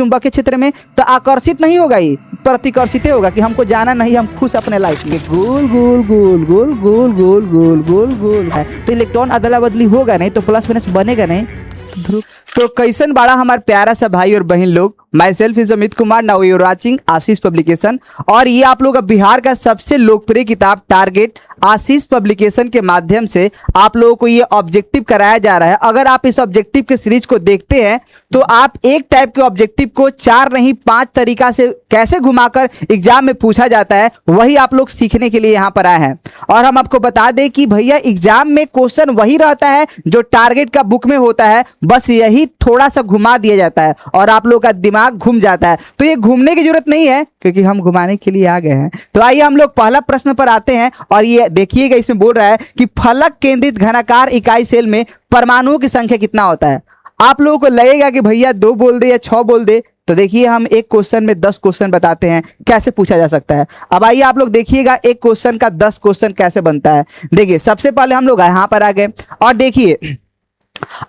चुंबकीय क्षेत्र में, तो आकर्षित नहीं होगा, ये प्रतिकर्षित होगा कि हमको जाना नहीं, हम खुश अपने लाइफ में। गोल गोल गोल गोल गोल गोल गोल गोल गोल है तो इलेक्ट्रॉन अदला बदली होगा नहीं, तो प्लस माइनस बनेगा नहीं। तो कैसन बाड़ा हमारे प्यारा सा भाई और बहन लोग, myself is Amit Kumar, now you are watching Ashish publication. और ये आप लोग बिहार का सबसे लोकप्रिय किताब टारगेट आशीष पब्लिकेशन के माध्यम से आप लोगों को ये ऑब्जेक्टिव कराया जा रहा है। अगर आप इस ऑब्जेक्टिव के सीरीज को देखते हैं तो आप एक टाइप के ऑब्जेक्टिव को 4 नहीं 5 तरीका से कैसे घुमाकर एग्जाम में पूछा जाता है, वही आप लोग सीखने के लिए यहाँ पर आए हैं। और हम आपको बता दें कि भैया एग्जाम में क्वेश्चन वही रहता है जो टारगेट का बुक में होता है, बस यही थोड़ा सा घुमा दिया जाता है और आप लोग का दिमाग घूम जाता है। तो ये घूमने की जरूरत नहीं है क्योंकि हम घुमाने के लिए आ गए हैं। तो आइए हम लोग पहला प्रश्न पर आते हैं। और ये देखिएगा, इसमें बोल रहा है कि फलक केंद्रित घनाकार इकाई सेल में परमाणुओं की संख्या कितना होता है। आप लोगों को लगेगा कि भैया 2 बोल दे या 6 बोल दे, तो देखिए हम एक क्वेश्चन में 10 क्वेश्चन बताते हैं कैसे पूछा जा सकता है। अब आइए आप लोग देखिएगा एक क्वेश्चन का 10 क्वेश्चन कैसे बनता है। देखिए सबसे पहले हम लोग यहां पर आ गए और देखिए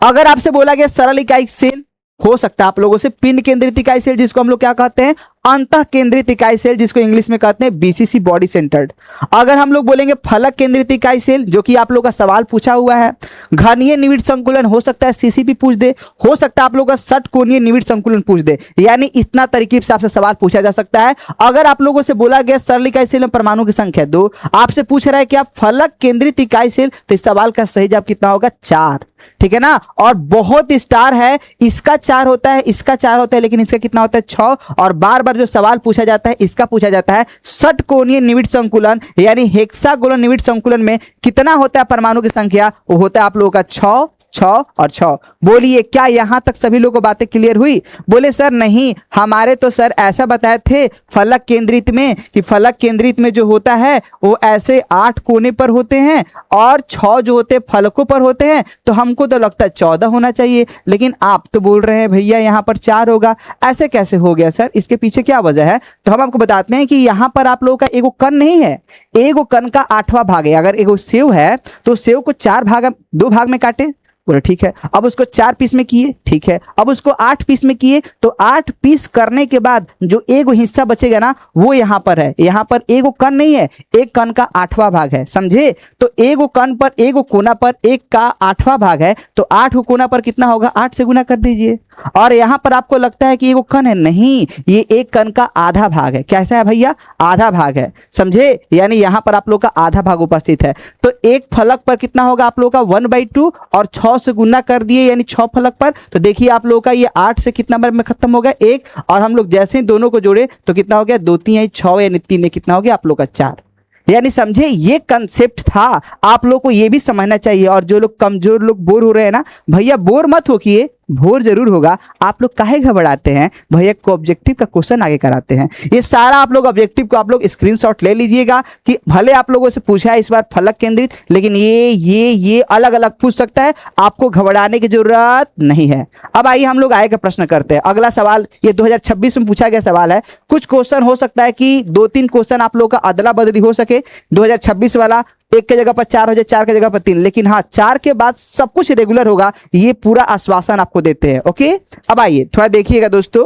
अगर आपसे बोला गया सरल इकाई सेल, हो सकता है आप लोगों से पिंड केंद्रित इकाई सेल, जिसको हम लोग क्या कहते हैं अंतः केंद्रित इकाई सेल, जिसको इंग्लिश में कहते हैं बीसीसी बॉडी सेंटर्ड। अगर हम लोग बोलेंगे फलक केंद्रित इकाई सेल, जो कि आप लोग का सवाल पूछा हुआ है, घनीय निविड़ संकुलन हो सकता है सीसीपी पूछ दे, हो सकता है आप लोग का षटकोणीय निविड़ संकुलन पूछ दे, यानी इतना तरकीब से आपसे सवाल पूछा जा सकता है। अगर आप लोगों से बोला गया सरल इकाई सेल में परमाणु की संख्या 2, आपसे पूछ रहा है कि आप फलक केंद्रित इकाई सेल, तो इस सवाल का सही जवाब कितना होगा 4, ठीक है ना। और बहुत स्टार है, इसका 4 होता है, इसका 4 होता है, लेकिन इसका कितना होता है 6। और बार बार जो सवाल पूछा जाता है इसका पूछा जाता है षटकोणीय निविड़ संकुलन, यानी हेक्सागोनल निविड़ संकुलन में कितना होता है परमाणु की संख्या, वो होता है आप लोगों का 6 6 और 6। बोलिए क्या यहां तक सभी लोगों को बातें क्लियर हुई? बोले सर नहीं, हमारे तो सर ऐसा बताए थे फलक केंद्रित में कि फलक केंद्रित में जो होता है वो ऐसे 8 कोने पर होते हैं और 6 जो होते हैं फलकों पर होते हैं, तो हमको तो लगता है 14 होना चाहिए, लेकिन आप तो बोल रहे हैं भैया यहाँ पर 4 होगा। ऐसे कैसे हो गया सर, इसके पीछे क्या वजह है? तो हम आपको बताते हैं कि यहाँ पर आप लोगों का एगो कण नहीं है, एगो कण का 8वां भाग है। अगर एगो सेव है तो सेव को 2 भाग में काटे, बोले ठीक है। अब उसको 4 पीस में किए, ठीक है। अब उसको 8 पीस में किए, तो 8 पीस करने के बाद जो एगो हिस्सा बचेगा ना, वो यहाँ पर है। यहाँ पर एगो कण नहीं है, एक कण का 8वां भाग है, समझे। तो एगो कण पर एगो कोना पर एक का 8वां भाग है, तो 8 कोना पर कितना होगा, 8 से गुना कर दीजिए। और यहाँ पर आपको लगता है कि एगो कण है, नहीं, ये एक कण का आधा भाग है। कैसा है भैया, आधा भाग है, समझे। यानी यहाँ पर आप लोग का आधा भाग उपस्थित है। तो एक फलक पर कितना होगा आप लोग का 1/2 और 6 से गुना कर दिए, यानी 6 फलक पर। तो देखिए आप लोगों का ये 8 से कितना नंबर में खत्म हो गया 1, और हम लोग जैसे ही दोनों को जोड़े तो कितना हो गया 2 3 6, यानी 3 कितना हो गया आप लोग का 4। यानी समझे ये कंसेप्ट था, आप लोग को ये भी समझना चाहिए। और जो लोग कमजोर लोग बोर हो रहे हैं ना, भैया बोर मत होइए, भोर जरूर होगा। आप लोग काहे घबराते हैं भैया, को ऑब्जेक्टिव का क्वेश्चन आगे कराते हैं। ये सारा आप लोग ऑब्जेक्टिव को आप लोग स्क्रीनशॉट ले लीजिएगा कि भले आप लोगों से पूछा है इस बार फलक केंद्रित, लेकिन ये अलग अलग पूछ सकता है, आपको घबराने की जरूरत नहीं है। अब आइए हम लोग आगे का प्रश्न करते हैं। अगला सवाल ये 2026 में पूछा गया सवाल है। कुछ क्वेश्चन हो सकता है कि 2-3 क्वेश्चन आप लोग का अदला बदली हो सके। 2026 वाला 1 के जगह पर 4 हो जाए, 4 के जगह पर 3, लेकिन हाँ 4 के बाद सब कुछ रेगुलर होगा, ये पूरा आश्वासन आपको देते हैं। ओके, अब आइए थोड़ा देखिएगा दोस्तों,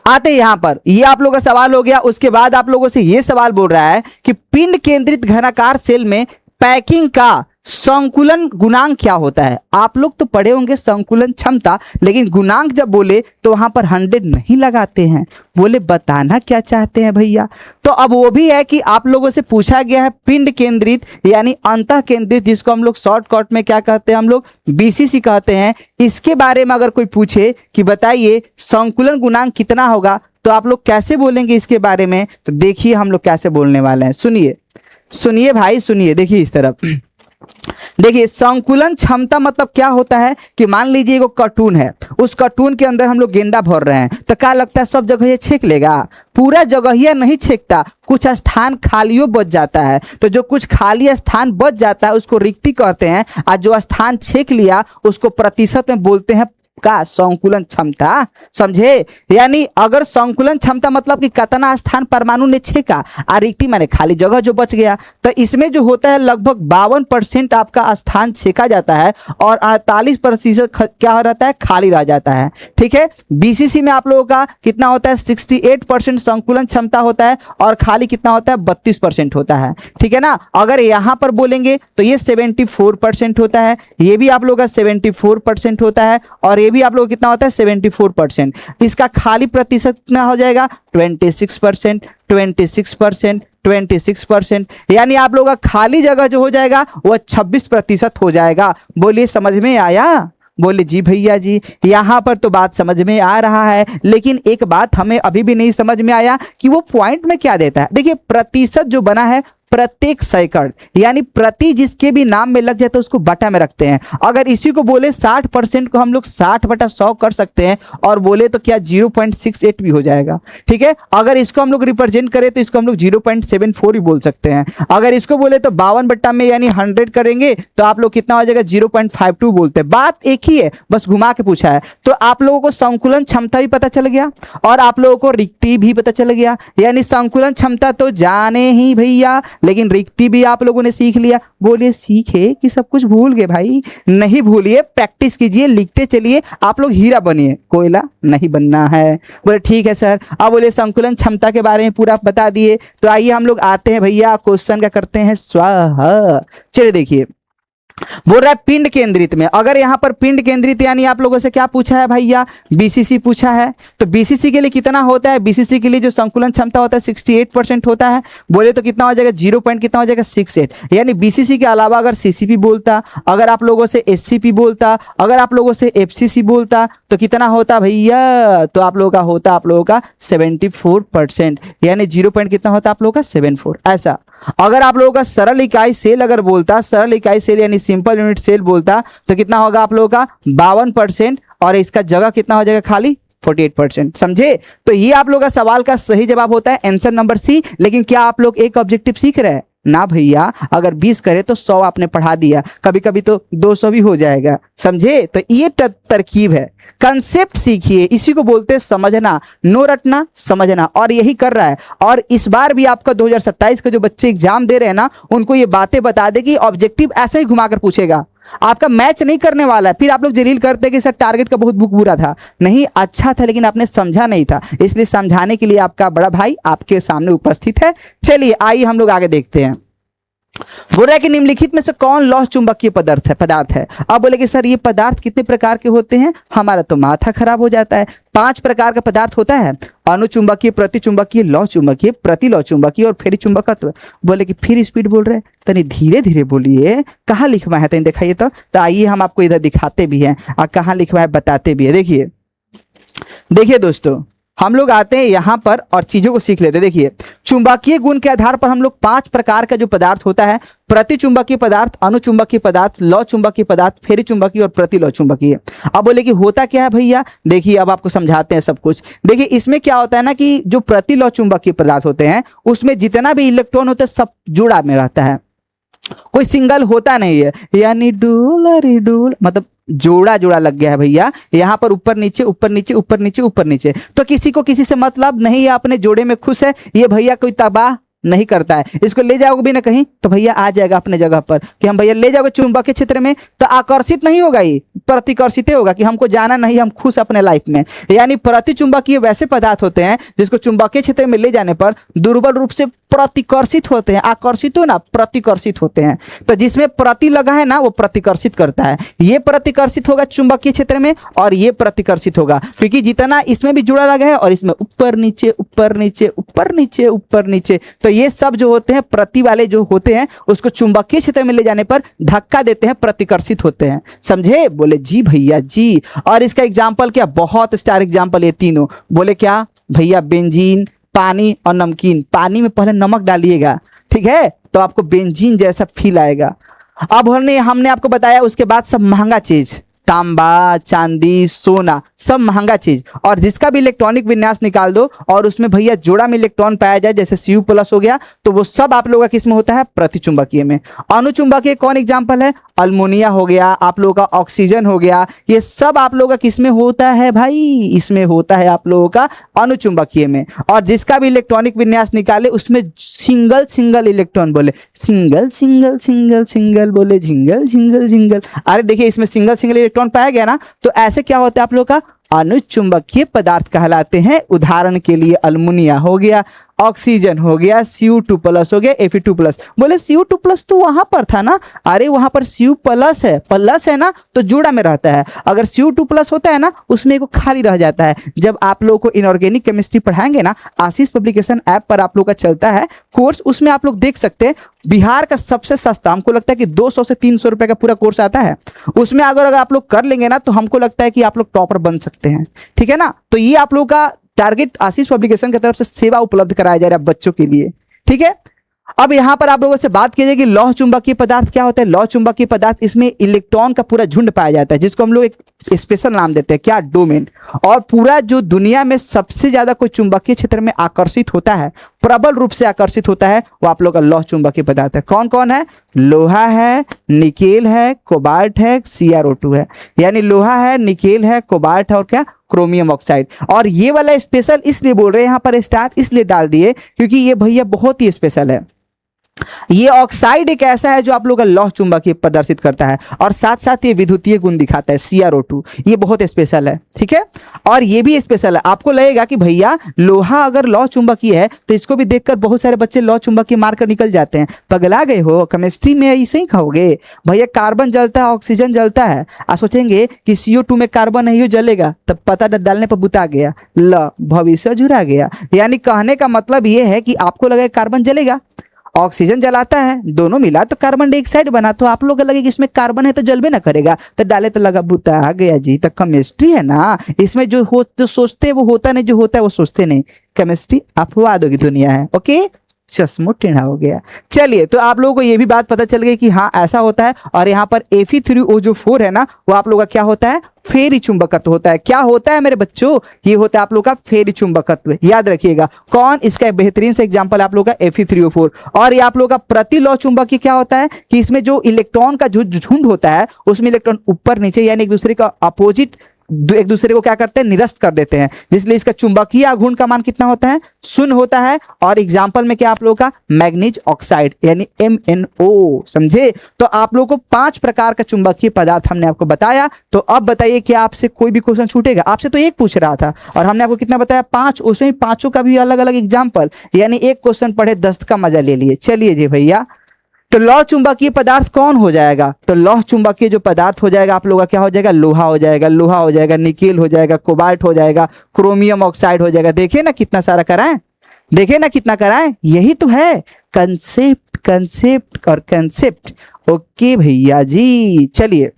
आते यहां पर, ये आप लोगों का सवाल हो गया। उसके बाद आप लोगों से ये सवाल बोल रहा है कि पिंड केंद्रित घनाकार सेल में पैकिंग का संकुलन गुणांक क्या होता है। आप लोग तो पढ़े होंगे संकुलन क्षमता, लेकिन गुणांक जब बोले तो वहां पर 100 नहीं लगाते हैं। बोले बताना क्या चाहते हैं भैया। तो अब वो भी है कि आप लोगों से पूछा गया है पिंड केंद्रित यानी अंतः केंद्रित, जिसको हम लोग शॉर्टकट में क्या कहते हैं, हम लोग बीसीसी कहते हैं। इसके बारे में अगर कोई पूछे कि बताइए संकुलन गुणांक कितना होगा, तो आप लोग कैसे बोलेंगे इसके बारे में। तो देखिए हम लोग कैसे बोलने वाले हैं, सुनिए भाई सुनिए। देखिए इस तरफ देखिए, संकुलन क्षमता मतलब क्या होता है कि मान लीजिए वो कार्टून है, उस कार्टून के अंदर हम लोग गेंदा भर रहे हैं, तो क्या लगता है सब जगह ये छेक लेगा? पूरा जगह नहीं छेकता, कुछ स्थान खालियों बच जाता है। तो जो कुछ खाली स्थान बच जाता है उसको रिक्ति कहते हैं, और जो स्थान छेक लिया उसको प्रतिशत में बोलते हैं आपका संकुलन क्षमता, समझे। यानी अगर संकुलन क्षमता मतलब कि कितना स्थान परमाणु ने छेका, और रिक्ति माने खाली जगह जो बच गया, तो इसमें जो होता है लगभग 52% आपका स्थान छेका जाता है और 48% क्या रहता है, खाली रह जाता है। ठीक है, बीसीसी में आप लोगों का कितना होता है, 68% संकुलन क्षमता होता है और खाली कितना होता है, 32% होता है। ठीक है ना। अगर यहां पर बोलेंगे तो ये 74% होता है, ये भी आप लोगों का 74% होता है और ये भी आप लोगों का कितना होता है, 74%। इसका खाली प्रतिशत कितना हो जाएगा, 26%, 26%, 26%। यानी आप लोगों का खाली जगह जो हो जाएगा वह 26% हो जाएगा। बोलिए समझ में आया? बोले जी भैया जी, यहाँ पर तो बात समझ में आ रहा है, लेकिन एक बात हमें अभी भी नहीं समझ में आया कि वो पॉइंट में क्या देता है। देखिए प्रतिशत जो बना है प्रत्येक सैकड़, यानी प्रति जिसके भी नाम में लग जाए तो उसको बटा में रखते हैं। अगर इसी को बोले 60% को हम लोग 60/100 कर सकते हैं और बोले तो क्या 0.68 भी हो जाएगा। ठीक है, अगर इसको हम लोग रिप्रेजेंट करें तो इसको हम लोग 0.74 भी बोल सकते हैं। अगर इसको बोले तो 52 बट्टा में यानी 100 करेंगे तो आप लोग कितना हो जाएगा, 0.52 बोलते हैं। बात एक ही है, बस घुमा के पूछा है। तो आप लोगों को संकुलन क्षमता भी पता चल गया और आप लोगों को रिक्ति भी पता चल गया। यानी संकुलन क्षमता तो जाने ही भैया, लेकिन रिक्ति भी आप लोगों ने सीख लिया। बोलिए सीखे कि सब कुछ भूल गए? भाई नहीं भूलिए, प्रैक्टिस कीजिए, लिखते चलिए, आप लोग हीरा बनिए, कोयला नहीं बनना है। बोले ठीक है सर। अब बोले संकुलन क्षमता के बारे में पूरा बता दिए, तो आइए हम लोग आते हैं भैया क्वेश्चन का करते हैं स्वाहा। चलिए देखिए, बोल रहा है पिंड केंद्रित में। अगर यहां पर पिंड केंद्रित यानी आप लोगों से क्या पूछा है भैया, बीसीसी पूछा है। तो बीसीसी के लिए कितना होता है, बीसीसी के लिए जो संकुलन क्षमता होता है 68% होता है। बोले तो कितना हो जाएगा, 0 पॉइंट कितना हो जाएगा, 68। यानी बीसीसी के अलावा अगर सीसीपी बोलता, अगर आप लोगों से एससीपी बोलता, अगर आप लोगों से एफसीसी बोलता तो कितना होता भैया, तो आप लोगों का होता आप लोगों का 74%। यानी 0 पॉइंट कितना होता आप लोगों का, 74। ऐसा अगर आप लोगों का सरल इकाई सेल अगर बोलता, सरल इकाई सेल यानी सिंपल यूनिट सेल बोलता तो कितना होगा आप लोगों का 52% और इसका जगह कितना हो जाएगा खाली 48%। समझे। तो ये आप लोगों का सवाल का सही जवाब होता है आंसर नंबर सी। लेकिन क्या आप लोग एक ऑब्जेक्टिव सीख रहे हैं? ना भैया, अगर 20 करे तो 100 आपने पढ़ा दिया, कभी कभी तो 200 भी हो जाएगा। समझे। तो ये तरकीब है, कंसेप्ट सीखिए, इसी को बोलते हैं समझना, नो रटना, समझना। और यही कर रहा है। और इस बार भी आपका 2027 का जो बच्चे एग्जाम दे रहे हैं ना, उनको ये बातें बता दे कि ऑब्जेक्टिव ऐसे ही घुमाकर पूछेगा, आपका मैच नहीं करने वाला है। फिर आप लोग जलील करते कि सर टारगेट का बहुत बुक बुरा था। नहीं, अच्छा था, लेकिन आपने समझा नहीं था, इसलिए समझाने के लिए आपका बड़ा भाई आपके सामने उपस्थित है। चलिए आइए हम लोग आगे देखते हैं। बोल रहा है कि निम्नलिखित में से कौन लौह चुंबकीय पदार्थ है। अब बोले कि सर ये पदार्थ कितने प्रकार के होते हैं, हमारा तो माथा खराब हो जाता है। 5 प्रकार का पदार्थ होता है, अनुचुंबकीय, प्रतिचुंबकीय, लौह चुंबकीय, प्रतिलौह चुंबकीय और फेरी चुंबकत्व। बोले कि फिर स्पीड बोल रहे हैं, तनी धीरे धीरे बोलिए, कहाँ लिखवा है तनी दिखाइए तो आइए हम आपको इधर दिखाते भी हैं और कहाँ लिखवा है बताते भी है। देखिए देखिए दोस्तों, हम लोग आते हैं यहाँ पर और चीजों को सीख लेते हैं। देखिए चुंबकीय गुण के आधार पर हम लोग 5 प्रकार का जो पदार्थ होता है, प्रतिचुंबकीय पदार्थ, अनुचुंबकीय पदार्थ, लौह चुंबकीय पदार्थ, फेरी चुंबकीय और प्रतिलौह चुंबकीय। अब बोले कि होता क्या है भैया, देखिए अब आपको समझाते हैं सब कुछ। देखिए इसमें क्या होता है ना कि जो प्रतिलौह चुंबकीय पदार्थ होते हैं उसमें जितना भी इलेक्ट्रॉन होता है सब जुड़ा में रहता है, कोई सिंगल होता नहीं है। यानी डूल मतलब जोड़ा जोड़ा लग गया है भैया, यहाँ पर ऊपर नीचे ऊपर नीचे ऊपर नीचे ऊपर नीचे। तो किसी को किसी से मतलब नहीं है, अपने जोड़े में खुश है, ये भैया कोई तबाह नहीं करता है। इसको ले जाओगे भी ना कहीं तो भैया आ जाएगा अपने जगह पर कि हम भैया ले जाओगे चुंबकीय क्षेत्र में तो आकर्षित नहीं होगा, ये प्रतिकर्षित होगा कि हमको जाना नहीं, हम खुश अपने लाइफ में। यानी प्रतिचुंबकीय वैसे पदार्थ होते हैं जिसको चुंबकीय क्षेत्र में ले जाने पर दुर्बल रूप से प्रतिकर्षित होते हैं। आकर्षित हो ना, प्रतिकर्षित होते हैं। तो जिसमें प्रति लगा है ना वो प्रतिकर्षित करता है। ये प्रतिकर्षित होगा चुंबकीय क्षेत्र में और ये प्रतिकर्षित होगा, क्योंकि जितना इसमें भी जुड़ा लगा है और इसमें ऊपर नीचे ऊपर नीचे ऊपर नीचे ऊपर नीचे, तो ये सब जो होते हैं प्रति वाले जो होते हैं उसको चुंबकीय क्षेत्र में ले जाने पर धक्का देते हैं, प्रतिकर्षित होते हैं। समझे। बोले जी भैया जी। और इसका एग्जाम्पल क्या, बहुत स्टार एग्जाम्पल ये तीनों। बोले क्या भैया, बेंजीन, पानी और नमकीन। पानी में पहले नमक डालिएगा, ठीक है, तो आपको बेंजीन जैसा फील आएगा। अब हमने आपको बताया उसके बाद सब महंगा चीज, तांबा, चांदी, सोना, सब महंगा चीज। और जिसका भी इलेक्ट्रॉनिक विन्यास निकाल दो और उसमें भैया जोड़ा में इलेक्ट्रॉन पाया जाए, जैसे Cu+ हो गया, तो वो सब आप लोगों का किस में होता है? प्रतिचुंबकीय में। अनुचुंबकीय कौन एग्जाम्पल है? अल्मोनिया हो गया, आप लोगों का ऑक्सीजन हो गया, ये सब आप लोगों का किस में होता है भाई? इसमें होता है आप लोगों का अनुचुंबकीय में। और जिसका भी इलेक्ट्रॉनिक विन्यास निकाले उसमें सिंगल सिंगल इलेक्ट्रॉन बोले, सिंगल सिंगल सिंगल सिंगल बोले, झिंगल झिंगल झिंगल। अरे देखिए इसमें सिंगल सिंगल इलेक्ट्रॉन पाया गया ना, तो ऐसे क्या होता है आप लोग का? अनुचुंबकीय पदार्थ कहलाते हैं। उदाहरण के लिए अल्मुनिया हो गया, ऑक्सीजन हो गया, Cu2+ हो गया, Fe2+। बोले Cu2+ तो वहां पर था ना? अरे वहां पर Cu+ है, प्लस है ना, तो जोड़ा में रहता है। अगर Cu2+ होता है ना, उसमें एक खाली रह जाता है। जब आप लोगों को इनऑर्गेनिक केमिस्ट्री पढ़ाएंगे ना, आशीष पब्लिकेशन ऐप पर आप लोग का चलता है कोर्स, उसमें आप लोग देख सकते हैं बिहार का सबसे सस्ता, हमको लगता है कि 200 से 300 रुपए का पूरा कोर्स आता है। उसमें अगर आप लोग कर लेंगे ना, तो हमको लगता है कि आप लोग टॉपर बन सकते हैं। ठीक है ना? तो ये आप लोग का टारगेट आशीष पब्लिकेशन की तरफ से सेवा उपलब्ध कराया जा रहा है बच्चों के लिए। ठीक है, अब यहां पर आप लोगों से बात कीजिए कि लौह चुंबकीय पदार्थ क्या होता है? लौह चुंबकीय पदार्थ, इसमें इलेक्ट्रॉन का पूरा झुंड पाया जाता है, जिसको हम लोग एक स्पेशल नाम देते हैं, क्या? डोमेन। और पूरा जो दुनिया में सबसे ज्यादा कोई चुंबकीय क्षेत्र में आकर्षित होता है, प्रबल रूप से आकर्षित होता है, वो आप लोग का लौह चुंबकीय पदार्थ है। कौन कौन है? लोहा है, निकेल है, कोबाल्ट है, CrO2 है। यानी लोहा है, निकेल है, कोबाल्ट है और क्या? Chromium oxide. और ये वाला स्पेशल इसलिए बोल रहे हैं, यहां पर स्टार इसलिए डाल दिए क्योंकि ये भैया बहुत ही स्पेशल है। ये ऑक्साइड एक ऐसा है जो आप लोग का लौह चुंबकीय प्रदर्शित करता है और साथ साथ ये विद्युतीय गुण दिखाता है, CrO2। ये बहुत स्पेशल है। ठीक है, और ये भी स्पेशल है। आपको लगेगा कि भैया लोहा अगर लौह चुंबकीय है तो इसको भी देखकर बहुत सारे बच्चे लौह चुंबकीय मारकर निकल जाते हैं। पगला गए हो? केमिस्ट्री में ऐसे ही खाओगे भैया? कार्बन जलता है, ऑक्सीजन जलता है, आप सोचेंगे कि CO2 में कार्बन नहीं जलेगा, तब पता डालने पर बुता गया, ल भविष्य झुरा गया। यानी कहने का मतलब ये है कि आपको लगे कार्बन जलेगा, ऑक्सीजन जलाता है, दोनों मिला तो कार्बन डाइऑक्साइड बना, तो आप लोग लगे कि इसमें कार्बन है तो जलबे ना करेगा, तो डाले तो लगा बुता आ गया जी। तो केमिस्ट्री है ना, इसमें जो सोचते हैं वो होता नहीं, जो होता है वो सोचते नहीं। केमिस्ट्री अपवादों की दुनिया है। ओके, चश्मो टेढ़ा हो गया। चलिए, तो आप लोगों को ये भी बात पता चल गई कि हाँ ऐसा होता है। और यहाँ पर Fe3O4 है ना, वो आप लोगों का क्या होता है? फेरी चुंबकत्व होता है। क्या होता है मेरे बच्चों? ये होता है आप लोग का फेरी चुंबकत्व। याद रखिएगा। कौन? इसका बेहतरीन से एग्जांपल आप लोग का Fe3O4। और ये आप लोग का प्रतिलौह चुंबकीय क्या होता है कि इसमें जो इलेक्ट्रॉन का जो झुंड होता है उसमें इलेक्ट्रॉन ऊपर नीचे यानी एक दूसरे का अपोजिट, एक दूसरे को क्या करते हैं? निरस्त कर देते हैं, इसलिए इसका चुंबकीय आघूर्ण का मान कितना होता है? 0 होता है। और एग्जाम्पल में क्या आप लोगों का? मैग्नीज ऑक्साइड यानी MnO। समझे? तो आप लोगों को 5 प्रकार का चुंबकीय पदार्थ हमने आपको बताया। तो अब बताइए कि आपसे कोई भी क्वेश्चन छूटेगा? आपसे तो एक पूछ रहा था और हमने आपको कितना बताया? 5। उसमें पांचों का भी अलग अलग एग्जाम्पल, यानी एक क्वेश्चन पढ़े 10 का मजा ले लिए। चलिए जी भैया, तो लौह चुंबकीय पदार्थ कौन हो जाएगा? तो लौह चुंबकीय जो पदार्थ हो जाएगा आप लोगों का क्या हो जाएगा? लोहा हो जाएगा, लोहा हो जाएगा, निकेल हो जाएगा, कोबाल्ट हो जाएगा, क्रोमियम ऑक्साइड हो जाएगा। देखिए ना कितना सारा कराएं, देखिए ना कितना कराएं। यही तो है कंसेप्ट, कंसेप्ट और कंसेप्ट। ओके भैया जी, चलिए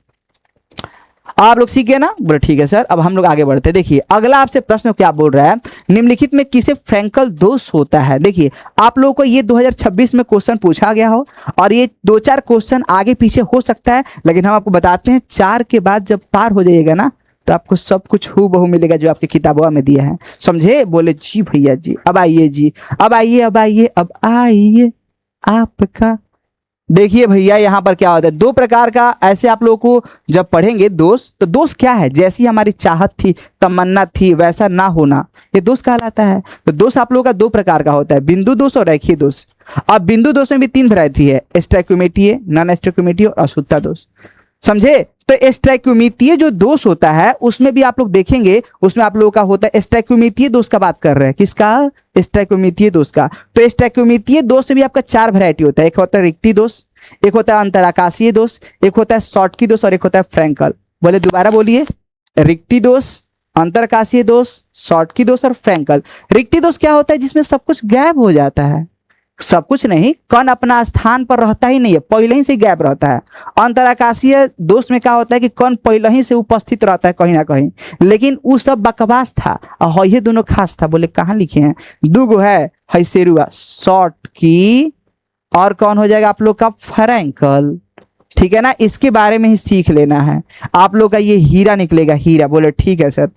आप लोग सीख गए ना? बोले ठीक है सर। अब हम लोग आगे बढ़ते हैं। देखिए अगला आपसे प्रश्न क्या बोल रहा है? निम्नलिखित में किसे फ्रैंकल दोष होता है? देखिए आप लोगों को ये 2026 में क्वेश्चन पूछा गया हो और ये 2-4 क्वेश्चन आगे पीछे हो सकता है, लेकिन हम आपको बताते हैं 4 के बाद जब पार हो जाइएगा ना तो आपको सब कुछ हूबहू मिलेगा जो आपकी किताबों में दिया है। समझे? बोले जी भैया जी। अब आइए जी, अब आइए, अब आइए, अब आइए आपका। देखिए भैया यहाँ पर क्या होता है? 2 प्रकार का ऐसे आप लोगों को जब पढ़ेंगे दोष, तो दोष क्या है? जैसी हमारी चाहत थी, तमन्ना थी, वैसा ना होना, ये दोष कहलाता है। तो दोष आप लोगों का 2 प्रकार का होता है, बिंदु दोष और रेखीय दोष। अब बिंदु दोष में भी 3 वैरायटी है, स्टैक्योमेटीय, नॉन स्टैक्योमेटीय और अशुद्धता दोष। समझे? तो स्टैक्योमीतीय जो दोष होता है उसमें भी आप लोग देखेंगे, उसमें आप लोगों का होता है स्टैक्योमीतीय दोष का बात कर रहे हैं। किसका? स्टैक्योमीतीय दोष का। तो स्टैक्योमीतीय दोष में भी आपका 4 वैरायटी होता है। एक होता है रिक्ति दोष, एक होता है अंतराकाशीय दोष, एक होता है शॉर्टकी दोष और एक होता है फ्रैंकल। बोले दोबारा बोलिए। रिक्ति दोष, अंतराकाशीय दोष, शॉर्टकी दोष और फ्रैंकल। रिक्ति दोष क्या होता है? जिसमें सब कुछ गायब हो जाता है, सब कुछ नहीं, कण अपना स्थान पर रहता ही नहीं है, पहले ही से गैप रहता है। अंतराकाशीय दोष में क्या होता है कि कण पहले ही से उपस्थित रहता है कहीं ना कहीं, लेकिन वो सब बकवास था और ये दोनों खास था। बोले कहाँ लिखे हैं? 2 है हैसेरुआ, शॉर्ट की, और कौन हो जाएगा आप लोग का? फ्रैंकल। ठीक है ना, इसके बारे में ही सीख लेना है। आप लोग का ये हीरा निकलेगा, हीरा। बोले ठीक है सर।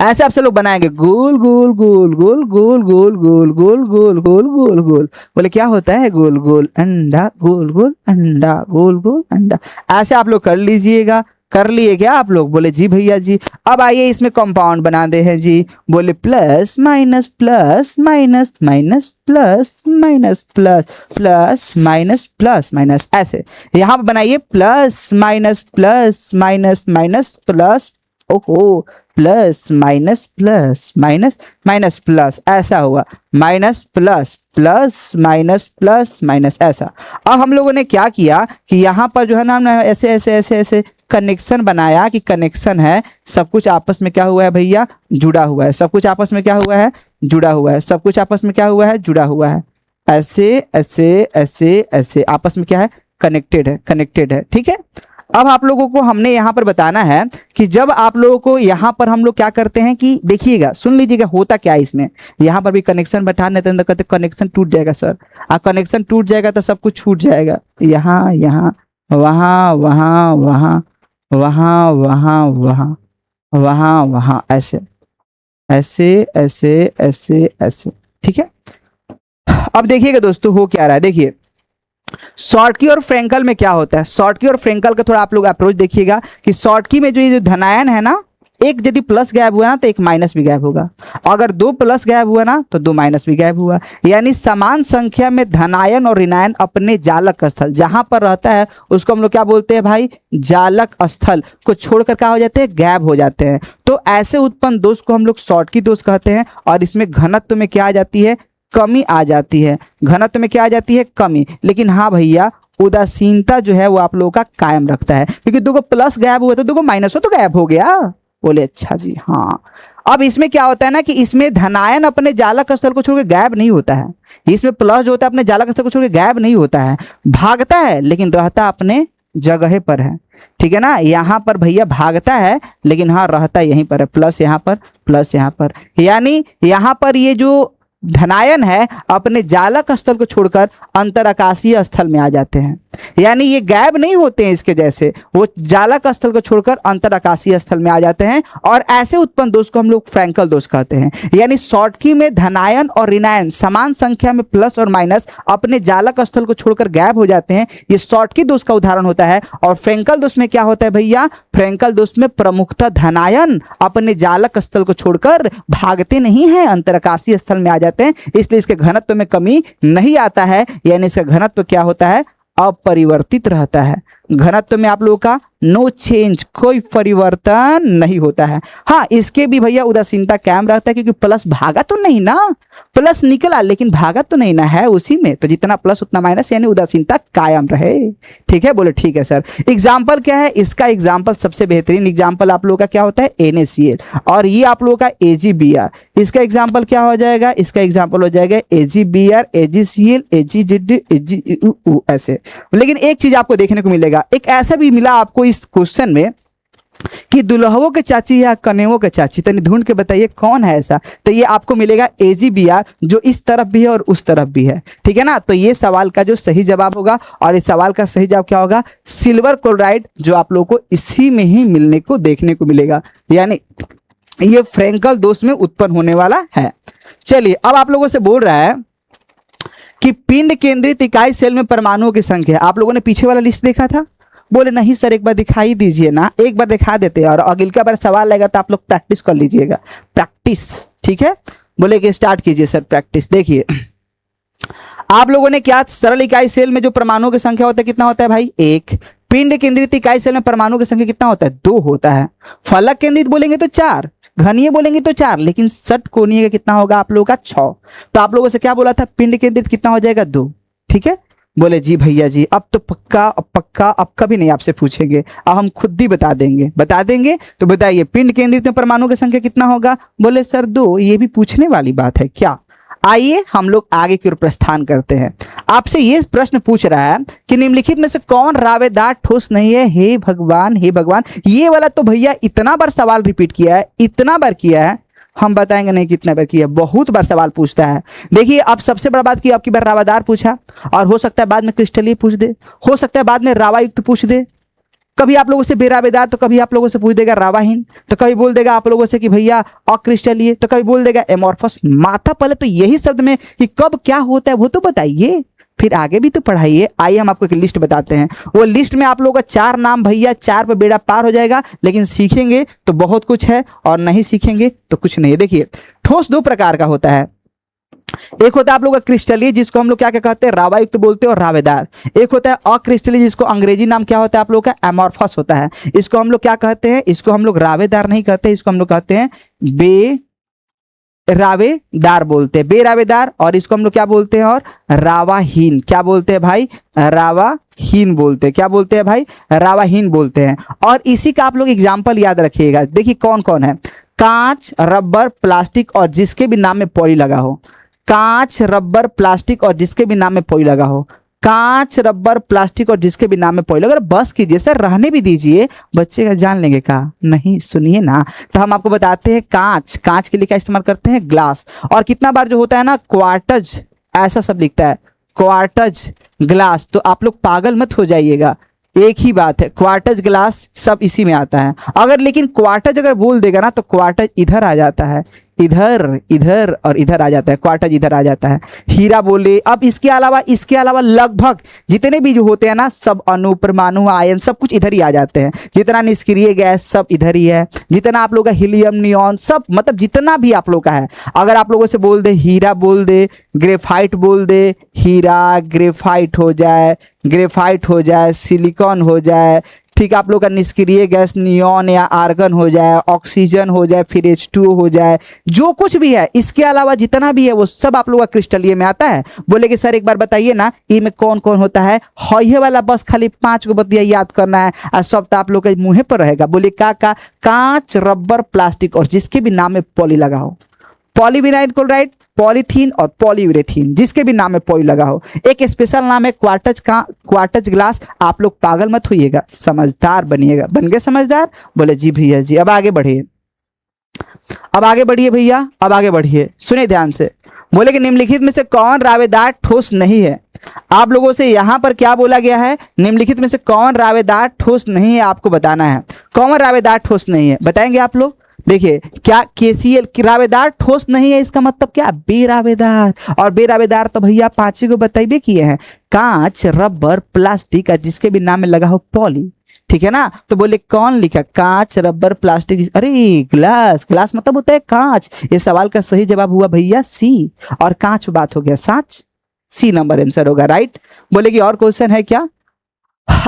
ऐसे आपसे लोग बनाएंगे गोल गोल गोल गोल गोल गोल गोल गोल गोल गोल गोल गोल। बोले क्या होता है? गोल गोल अंडा, गोल गोल अंडा, गोल गोल अंडा। ऐसे आप लोग कर लीजिएगा। कर लिए क्या आप लोग? बोले जी भैया जी। अब आइए इसमें कंपाउंड बना दे हैं जी। बोले plus minus plus minus minus plus minus plus plus minus plus minus. ऐसे यहाँ पर बनाइए plus minus plus minus minus plus, ओहो, plus minus plus minus minus plus. ऐसा हुआ minus plus plus minus plus minus. ऐसा अब हम लोगों ने क्या किया कि यहाँ पर जो है ना हमने ऐसे ऐसे ऐसे ऐसे कनेक्शन बनाया कि कनेक्शन है, सब कुछ आपस में क्या हुआ है भैया? जुड़ा हुआ है। सब कुछ आपस में क्या हुआ है? जुड़ा हुआ है। सब कुछ आपस में क्या हुआ है? जुड़ा हुआ है। ऐसे ऐसे ऐसे ऐसे आपस में क्या है? कनेक्टेड है, कनेक्टेड है। ठीक है। अब आप लोगों को हमने यहाँ पर बताना है कि जब आप लोगों को यहाँ पर हम लोग क्या करते हैं कि देखिएगा, सुन लीजिएगा होता क्या है इसमें। यहाँ पर भी कनेक्शन बैठा नहीं तो कहते कनेक्शन टूट जाएगा सर। कनेक्शन टूट जाएगा तो सब कुछ छूट जाएगा। यहाँ यहाँ वहाँ वहाँ वहाँ वहाँ वहाँ वहाँ वहाँ वहाँ, ऐसे ऐसे ऐसे ऐसे ऐसे। ठीक है। अब देखिएगा दोस्तों हो क्या रहा है। देखिए शॉर्टकी और फ्रैंकल में क्या होता है। शॉर्टकी और फ्रैंकल का थोड़ा आप लोग अप्रोच देखिएगा कि शॉर्टकी में जो ये जो धनायन है ना, एक यदि प्लस गायब हुआ ना तो एक माइनस भी गायब होगा। अगर दो प्लस गायब हुआ ना तो दो माइनस भी गायब हुआ। यानी समान संख्या में धनायन और ऋणायन अपने जालक स्थल जहां पर रहता है उसको हम लोग क्या बोलते हैं भाई? जालक स्थल को छोड़कर क्या हो जाते हैं? गायब हो जाते हैं। तो ऐसे उत्पन्न दोष को हम लोग शॉर्टकी दोष कहते हैं। और इसमें घनत्व में क्या आ जाती है? कमी आ जाती है। घनत्व में क्या आ जाती है? कमी। लेकिन हाँ भैया उदासीनता जो है वो आप लोगों का कायम रखता है, क्योंकि दो को प्लस गायब हुआ तो दो को माइनस हो तो गायब हो गया। बोले अच्छा जी हाँ। अब इसमें क्या होता है ना कि इसमें धनायन अपने जालक स्थल को छोड़कर गायब नहीं होता है। इसमें प्लस जो होता है अपने जालक स्थल को छोड़कर गायब नहीं होता है, भागता है लेकिन रहता अपने जगह पर है। ठीक है ना, यहाँ पर भैया भागता है लेकिन हाँ रहता यहीं पर है। प्लस यहाँ पर, प्लस यहाँ पर। यानी यहाँ पर ये जो धनायन है अपने जालक स्थल को छोड़कर अंतरआकाशीय स्थल में आ जाते हैं। यानी ये गायब नहीं होते हैं इसके जैसे, वो जालक स्थल को छोड़कर अंतरआकाशीय स्थल में आ जाते हैं। और ऐसे उत्पन्न दोष को हम लोग फ्रैंकल दोष कहते हैं। यानी शॉर्टकी में धनायन और ऋणायन समान संख्या में प्लस और माइनस अपने जालक स्थल को छोड़कर गायब हो जाते हैं, ये शॉर्टकी दोष का उदाहरण होता है। और फ्रैंकल दोष में क्या होता है भैया? फ्रैंकल दोष में प्रमुखतः धनायन अपने जालक स्थल को छोड़कर भागते नहीं है, अंतरआकाशीय स्थल में आ जाते हैं, इसलिए इसके घनत्व में कमी नहीं आता है। यानी इसका घनत्व क्या होता है? अपरिवर्तित रहता है। घनत्व में आप लोगों का नो चेंज, कोई परिवर्तन नहीं होता है। हाँ इसके भी भैया उदासीनता कायम रहता है, क्योंकि प्लस भागा तो नहीं ना, प्लस निकला लेकिन भागा तो नहीं ना है उसी में, तो जितना प्लस उतना माइनस, यानी उदासीनता कायम रहे। ठीक है। बोले ठीक है सर। एग्जाम्पल क्या है इसका? एग्जाम्पल सबसे बेहतरीन एग्जाम्पल आप लोगों का क्या होता है? NaCl। और ये आप लोगों का AgBr। इसका एग्जाम्पल क्या हो जाएगा? इसका एग्जाम्पल हो जाएगा AgBr, AgCl, AgZd, AgU, ऐसे। लेकिन एक चीज आपको देखने को मिलेगा, एक ऐसा भी मिला आपको इस क्वेश्चन में कि दुल्हवों के चाची या कनेवों के चाची, तनी ढूंढ के बताइए कौन है ऐसा। तो ये आपको मिलेगा AgBr, जो इस तरफ भी है और उस तरफ भी है। ठीक है ना, तो ये सवाल का जो सही जवाब होगा, और इस सवाल का सही जवाब क्या होगा? सिल्वर क्लोराइड, जो आप लोगों को इसी में ही मिलने को देखने को मिलेगा। यानी ये फ्रैंकल दोष में उत्पन्न होने वाला है। चलिए अब आप लोगों से बोल रहा है कि पिंड केंद्रित इकाई सेल में परमाणुओं की संख्या। आप लोगों ने पीछे वाला लिस्ट देखा था? बोले नहीं सर एक बार दिखाई दीजिए ना। एक बार दिखा देते हैं, और अगली बार सवाल लगेगा तो आप लोग प्रैक्टिस कर लीजिएगा। प्रैक्टिस, ठीक है। बोले कि स्टार्ट कीजिए सर प्रैक्टिस। देखिए आप लोगों ने क्या, सरल इकाई सेल में जो परमाणुओं की संख्या होता है कितना होता है भाई? 1। पिंड केंद्रित इकाई सेल में परमाणुओं की संख्या कितना होता है? 2 होता है। फलक केंद्रित बोलेंगे तो 4, घनीय बोलेंगे तो 4, लेकिन षटकोणीय का कितना होगा आप लोगों का? 6। तो आप लोगों से क्या बोला था? पिंड केंद्रित कितना हो जाएगा? 2। ठीक है। बोले जी भैया जी अब तो पक्का, अब पक्का, अब कभी नहीं आपसे पूछेंगे, अब हम खुद ही बता देंगे। बता देंगे तो बताइए पिंड केंद्रित में परमाणु की संख्या कितना होगा? बोले सर 2। ये भी पूछने वाली बात है क्या? आइए हम लोग आगे की ओर प्रस्थान करते हैं। आपसे ये प्रश्न पूछ रहा है कि निम्नलिखित में से कौन रावेदार ठोस नहीं है? हे भगवान, हे भगवान। ये वाला तो भैया इतना बार सवाल रिपीट किया है, इतना बार किया है, हम बताएंगे नहीं कितना बार किया, बहुत बार सवाल पूछता है। देखिए अब सबसे बड़ा बात की आपकी बार रावादार पूछा, और हो सकता है बाद में क्रिस्टलीय पूछ दे, हो सकता है बाद में रावायुक्त पूछ दे, कभी आप लोगों से बेरावेदार तो कभी आप लोगों से पूछ देगा रावाहीन, तो कभी बोल देगा आप लोगों से कि भैया अक्रिस्टलीय, तो कभी बोल देगा एमॉर्फस। माथा पहले तो यही शब्द में कि कब क्या होता है वो तो बताइए, फिर आगे भी तो पढ़ाइए। आइए हम आपको एक लिस्ट बताते हैं, वो लिस्ट में आप लोगों का 4 नाम भैया, 4 पे बेड़ा पार हो जाएगा, लेकिन सीखेंगे तो बहुत कुछ है और नहीं सीखेंगे तो कुछ नहीं है। देखिए ठोस 2 प्रकार का होता है, एक होता है आप लोग का क्रिस्टलीय जिसको हम लोग क्या क्या कहते हैं रावायुक्त बोलते हैं और रावेदार, एक होता है अक्रिस्टलीय जिसको अंग्रेजी नाम क्या होता है आप लोग का एमॉर्फस होता है। इसको हम लोग क्या कहते हैं, इसको हम लोग रावेदार नहीं कहते, इसको हम लोग कहते हैं बेरावेदार बोलते हैं, बेरावेदार। और इसको हम लोग क्या बोलते हैं, और रावाहीन। क्या बोलते हैं भाई, रावाहीन बोलते हैं। क्या बोलते हैं भाई, रावाहीन बोलते हैं। और इसी का आप लोग एग्जाम्पल याद रखिएगा, देखिए कौन कौन है, कांच, रबर, प्लास्टिक और जिसके भी नाम में पॉली लगा हो। कांच, रबर, प्लास्टिक और जिसके भी नाम में पॉली लगा हो। कांच, रबर, प्लास्टिक और जिसके भी नाम में पॉली। अगर बस कीजिए सर, रहने भी दीजिए, बच्चे का जान लेंगे का नहीं, सुनिए ना। तो हम आपको बताते हैं कांच, कांच के लिए क्या इस्तेमाल करते हैं, ग्लास। और कितना बार जो होता है ना क्वार्टज, ऐसा सब लिखता है क्वार्टज ग्लास, तो आप लोग पागल मत हो जाइएगा, एक ही बात है, क्वार्टज ग्लास सब इसी में आता है। अगर लेकिन क्वार्टज अगर बोल देगा ना तो क्वार्टज इधर आ जाता है, इधर इधर और इधर आ जाता है, क्वार्टज इधर आ जाता है। हीरा बोले। अब इसके अलावा लगभग जितने भी जो होते हैं ना सब अणु, परमाणु, आयन सब कुछ इधर ही आ जाते हैं। जितना निष्क्रिय गैस सब इधर ही है, जितना आप लोग का हीलियम, नियॉन सब, मतलब जितना भी आप लोग का है। अगर आप लोगों से बोल दे हीरा बोल दे, ग्रेफाइट बोल दे, हीरा ग्रेफाइट हो जाए, ग्रेफाइट हो जाए, सिलिकॉन हो जाए, ठीक है, आप लोग का निष्क्रिय गैस नियॉन या आर्गन हो जाए, ऑक्सीजन हो जाए, फिर H2O हो जाए, जो कुछ भी है इसके अलावा जितना भी है वो सब आप लोग का क्रिस्टलीय में आता है। बोले कि सर एक बार बताइए ना इनमें कौन कौन होता है, ये वाला बस खाली 5 को बतिया याद करना है और सब तो आप लोग के मुँह पर रहेगा। बोले का कांच, रबर, प्लास्टिक और जिसके भी नाम में पॉली लगा हो, पॉलीविनाइल क्लोराइड, पॉलीथीन और पॉलीयूरेथीन, जिसके भी नाम में पॉली लगा हो। एक स्पेशल नाम है क्वार्टज का, क्वार्टज ग्लास। आप लोग पागल मत होइएगा, समझदार बनिएगा। बन गए समझदार, बोले जी भैया जी। अब आगे बढ़िए, अब आगे बढ़िए भैया, अब आगे बढ़िए, सुनिए ध्यान से। बोले कि निम्नलिखित में से कौन रावेदार ठोस नहीं है। आप लोगों से यहां पर क्या बोला गया है, निम्नलिखित में से कौन रावेदार ठोस नहीं है, आपको बताना है कौन रावेदार ठोस नहीं है, बताएंगे आप लोग। देखिए क्या KCl रावेदार ठोस नहीं है, इसका मतलब क्या, बेरावेदार। और बेरावेदार तो भैया 5 को बताइए किए हैं, कांच, रबर, प्लास्टिक और जिसके भी नाम में लगा हो पॉली, ठीक है ना। तो बोले कौन लिखा, कांच, रबर, प्लास्टिक, अरे ग्लास, ग्लास मतलब होता है कांच। ये सवाल का सही जवाब हुआ भैया सी, और कांच बात हो गया साच, सी नंबर आंसर होगा, राइट। बोले कि और क्वेश्चन है क्या,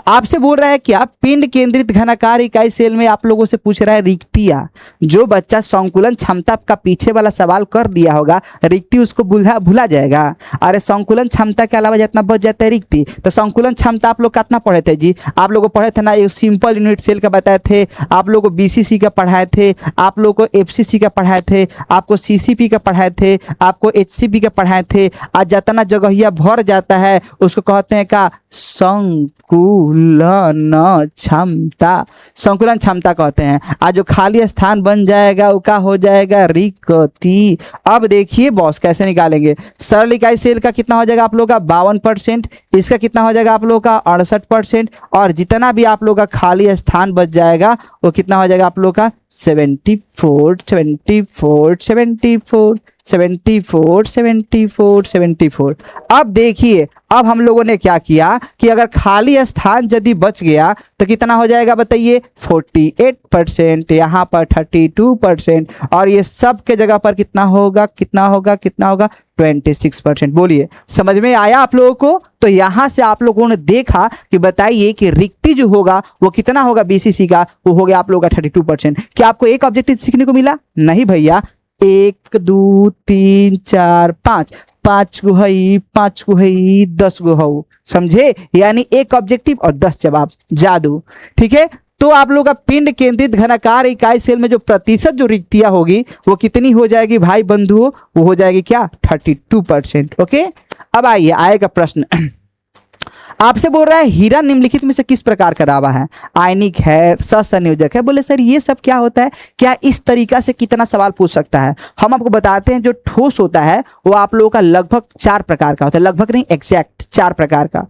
आपसे बोल रहा है क्या, पिंड केंद्रित घनाकार इकाई सेल में आप लोगों से पूछ रहा है रिक्तियां। जो बच्चा संकुलन क्षमता का पीछे वाला सवाल कर दिया होगा, रिक्ति उसको भूला जाएगा। अरे संकुलन क्षमता के अलावा जितना बच जाता है रिक्ति, तो संकुलन क्षमता आप लोग कितना पढ़े थे जी, आप लोग को पढ़े थे ना, एक सिंपल यूनिट सेल का बताए थे, आप लोग को BCC का पढ़ाए थे, आप लोग को FCC का पढ़ाए थे, आपको CCP का पढ़ाए थे, आपको HCP का पढ़ाए थे। आज जितना जगहिया भर जाता है उसको कहते हैं का संकुलन क्षमता, संकुलन क्षमता कहते हैं। आज जो खाली स्थान बन जाएगा वो क्या हो जाएगा, रिक्ति। अब देखिए बॉस कैसे निकालेंगे, सरल इकाई सेल का कितना हो जाएगा आप लोग का 52%, इसका कितना हो जाएगा आप लोग का 68%, और जितना भी आप लोग का खाली स्थान बच जाएगा वो कितना हो जाएगा आप लोग का 74 74 74 74 74 74। अब देखिए अब हम लोगों ने क्या किया कि अगर खाली स्थान यदि बच गया तो कितना हो जाएगा बताइए, 48%, यहाँ पर 32%, और ये सब के जगह पर कितना होगा, कितना होगा, कितना होगा, 26%। बोलिए समझ में आया आप लोगों को। तो यहाँ से आप लोगों ने देखा कि बताइए कि रिक्ति जो होगा वो कितना होगा, BCC का वो हो गया आप लोगों का 32%। क्या आपको एक ऑब्जेक्टिव सीखने को मिला, नहीं भैया, 1 2 3 4 5, 5 गो है, 5 गो है, 10 गो हो, समझे, यानी एक ऑब्जेक्टिव और 10 जवाब, जादू, ठीक है। तो आप लोग का पिंड केंद्रित घनाकार इकाई सेल में जो प्रतिशत जो रिक्तियां होगी वो कितनी हो जाएगी भाई बंधुओं, वो हो जाएगी क्या, 32%। ओके, अब आइए आएगा प्रश्न। आपसे बोल रहा है हीरा निम्नलिखित में से किस प्रकार का दावा है, आयनिक है, सहसंयोजक है। बोले सर ये सब क्या होता है, क्या इस तरीका से कितना सवाल पूछ सकता है। हम आपको बताते हैं जो ठोस होता है वो आप लोगों का लगभग 4 प्रकार का होता है, लगभग नहीं एग्जैक्ट 4 प्रकार का।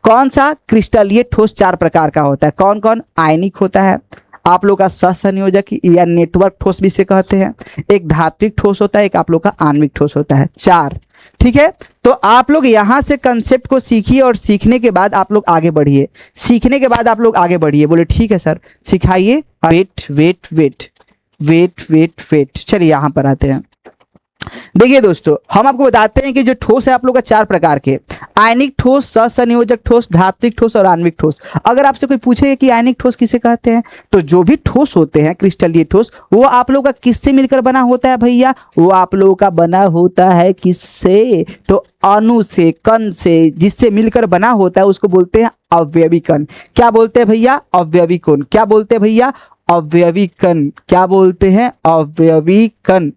कौन सा, क्रिस्टलीय ठोस 4 प्रकार का होता है। कौन कौन, आयनिक होता है, आप लोग का सहसंयोजक या नेटवर्क ठोस भी इसे कहते हैं, एक धात्विक ठोस होता है, एक आप लोग का आणविक ठोस होता है, 4। ठीक है, तो आप लोग यहां से कंसेप्ट को सीखिए और सीखने के बाद आप लोग आगे बढ़िए, सीखने के बाद आप लोग आगे बढ़िए। बोले ठीक है सर सिखाइए। Wait wait wait wait wait wait, चलिए यहां पर आते हैं। देखिए दोस्तों हम आपको बताते हैं कि जो ठोस है आप लोग का 4 प्रकार के, आयनिक ठोस, सहसंयोजक ठोस, धात्विक ठोस और आणविक ठोस। अगर आपसे कोई पूछे कि आयनिक ठोस किसे कहते हैं, तो जो भी ठोस होते हैं क्रिस्टलीय ठोस वो आप लोग का किससे मिलकर बना होता है भैया, वो आप लोगों का बना होता है किससे, तो अणु से, कण से, जिससे मिलकर बना होता है उसको बोलते हैं अवयवी कण। क्या बोलते हैं भैया, अवयवी कण। क्या बोलते हैं भैया, अवयवी कण। क्या बोलते हैं, अवयवी कण।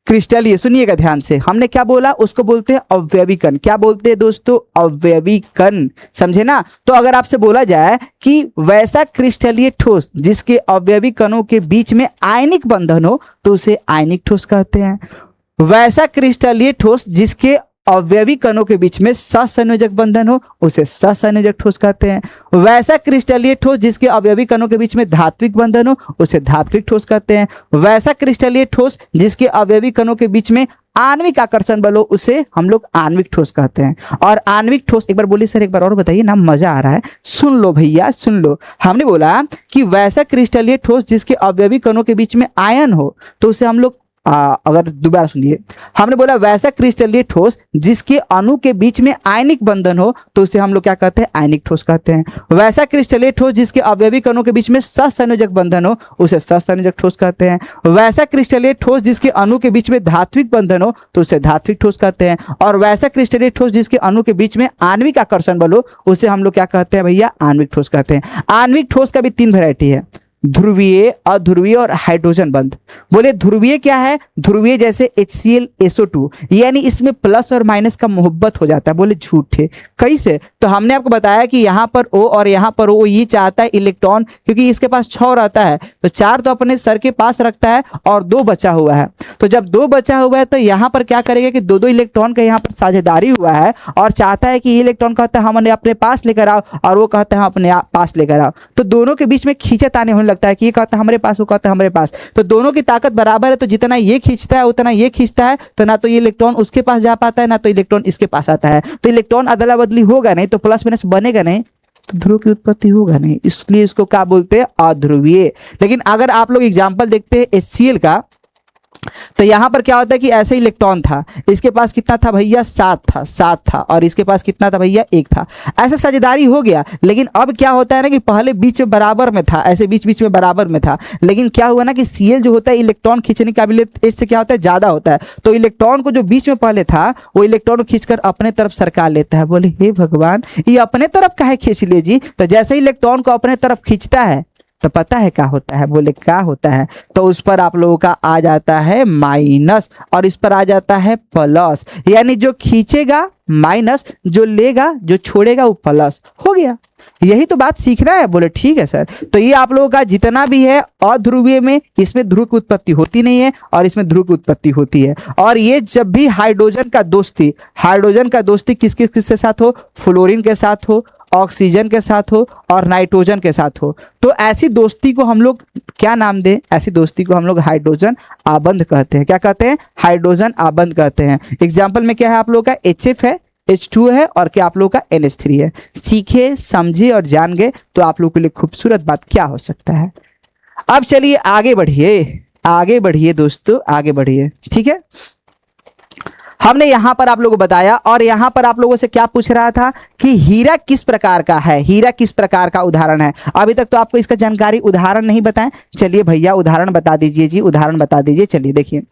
क्रिस्टलीय, सुनिएगा ध्यान से, हमने क्या बोला, उसको बोलते हैं अवयवी कण। क्या बोलते हैं दोस्तों, अवयवी कण। समझे ना। तो अगर आपसे बोला जाए कि वैसा क्रिस्टलीय ठोस जिसके अवयवी कणों के बीच में आयनिक बंधन हो तो उसे आयनिक ठोस कहते हैं। वैसा क्रिस्टलीय ठोस जिसके अवयवी कणों के बीच में सहसंयोजक बंधन हो उसे सहसंयोजक ठोस कहते हैं। वैसा क्रिस्टलीय ठोस जिसके अवयवी कणों के बीच में धात्विक बंधन हो उसे धात्विक ठोस कहते हैं। वैसा क्रिस्टलीय ठोस जिसके अवयवी कणों के बीच में आणविक आकर्षण बल हो उसे हम लोग आणविक ठोस कहते हैं। और आणविक ठोस, एक बार बोलिए सर, एक बार और बताइए ना, मजा आ रहा है, सुन लो भैया सुन लो। हमने बोला कि वैसा क्रिस्टलीय ठोस जिसके अवयवी कणों के बीच में आयन हो तो उसे हम लोग अगर दोबारा सुनिए, हमने बोला वैसा क्रिस्टलीय ठोस जिसके अणु के बीच में आयनिक बंधन हो तो उसे हम लोग क्या कहते हैं, आयनिक ठोस कहते हैं। वैसा क्रिस्टलीय ठोस जिसके अवयवी कणों के बीच में सहसंयोजक बंधन हो उसे सहसंयोजक ठोस कहते हैं। वैसा क्रिस्टलीय ठोस जिसके अणु के बीच में धात्विक बंधन हो तो उसे धात्विक ठोस कहते हैं। और वैसा क्रिस्टलीय ठोस जिसके अणु के बीच में आणविक आकर्षण बल हो उसे हम लोग क्या कहते हैं भैया, आणविक ठोस कहते हैं। आणविक ठोस का भी 3 वैरायटी है, ध्रुवीय, अध्रुवीय और हाइड्रोजन बंध। बोले ध्रुवीय क्या है, ध्रुवीय जैसे HCl SO2, यानी इसमें प्लस और माइनस का मोहब्बत हो जाता है। बोले झूठे, कैसे, तो हमने आपको बताया कि यहाँ पर O और यहाँ पर O, ये चाहता है इलेक्ट्रॉन, क्योंकि इसके पास 6 रहता है तो 4 तो अपने सर के पास रखता है और 2 बचा हुआ है। तो जब 2 बचा हुआ है तो यहाँ पर क्या करेगा कि 2-2 इलेक्ट्रॉन का यहाँ पर साझेदारी हुआ है और चाहता है कि ये इलेक्ट्रॉन कहता है हमने अपने पास लेकर आओ और वो कहता है हम अपने पास लेकर आओ। तो दोनों के बीच में खींचातानी होने लगता है कि ये कहता है हमारे पास, वो कहता है हमारे पास। तो दोनों की ताकत बराबर है, तो जितना ये खींचता है उतना ये खींचता है, तो ना तो ये इलेक्ट्रॉन उसके पास जा पाता है ना तो इलेक्ट्रॉन इसके पास आता है। तो इलेक्ट्रॉन अदला बदली होगा नहीं, तो प्लस माइनस बनेगा नहीं, तो ध्रुव की उत्पत्ति होगा नहीं, इसलिए इसको क्या बोलते हैं, अध्रुवीय। लेकिन अगर आप लोग एग्जाम्पल देखते हैं HCl का, तो यहां पर क्या होता है कि ऐसे इलेक्ट्रॉन था, इसके पास कितना था भैया, 7 था और इसके पास कितना था भैया, 1 था। ऐसे साझेदारी हो गया। लेकिन अब क्या होता है ना कि पहले बीच में बराबर में था, ऐसे बीच बीच में बराबर में था, लेकिन क्या हुआ ना कि Cl जो होता है इलेक्ट्रॉन खींचने की काबिलियत इससे क्या होता है, ज्यादा होता है। तो इलेक्ट्रॉन को जो बीच में पहले था वो इलेक्ट्रॉन को खींचकर अपने तरफ सरका लेता है। बोले हे भगवान, ये अपने तरफ काहे खींच ले जी। तो जैसे इलेक्ट्रॉन को अपने तरफ खींचता है तो पता है क्या होता है, बोले क्या होता है, तो उस पर आप लोगों का आ जाता है माइनस और इस पर आ जाता है प्लस। यानी जो खींचेगा माइनस, जो लेगा, जो छोड़ेगा वो प्लस हो गया। यही तो बात सीखना है। बोले ठीक है सर। तो ये आप लोगों का जितना भी है अध्रुवीय में, इसमें ध्रुव की उत्पत्ति होती नहीं है और इसमें ध्रुव की उत्पत्ति होती है। और ये जब भी हाइड्रोजन का दोस्ती किस किस किस के साथ हो, फ्लोरीन के साथ हो, ऑक्सीजन के साथ हो और नाइट्रोजन के साथ हो, तो ऐसी दोस्ती को हम लोग क्या नाम दें, ऐसी दोस्ती को हम लोग हाइड्रोजन आबंध कहते हैं। क्या कहते हैं, हाइड्रोजन आबंध कहते हैं। एग्जाम्पल में क्या है आप लोग का, HF है, H2 है और क्या आप लोग का NH3 है। सीखे, समझे और जान गए तो आप लोग के लिए खूबसूरत बात क्या हो सकता है। अब चलिए आगे बढ़िए दोस्तों, आगे बढ़िए। ठीक है, हमने यहां पर आप लोगों को बताया और यहां पर आप लोगों से क्या पूछ रहा था कि हीरा किस प्रकार का है, हीरा किस प्रकार का उदाहरण है। अभी तक तो आपको इसका जानकारी उदाहरण नहीं बताएं, चलिए भैया उदाहरण बता दीजिए जी, उदाहरण बता दीजिए। चलिए देखिए,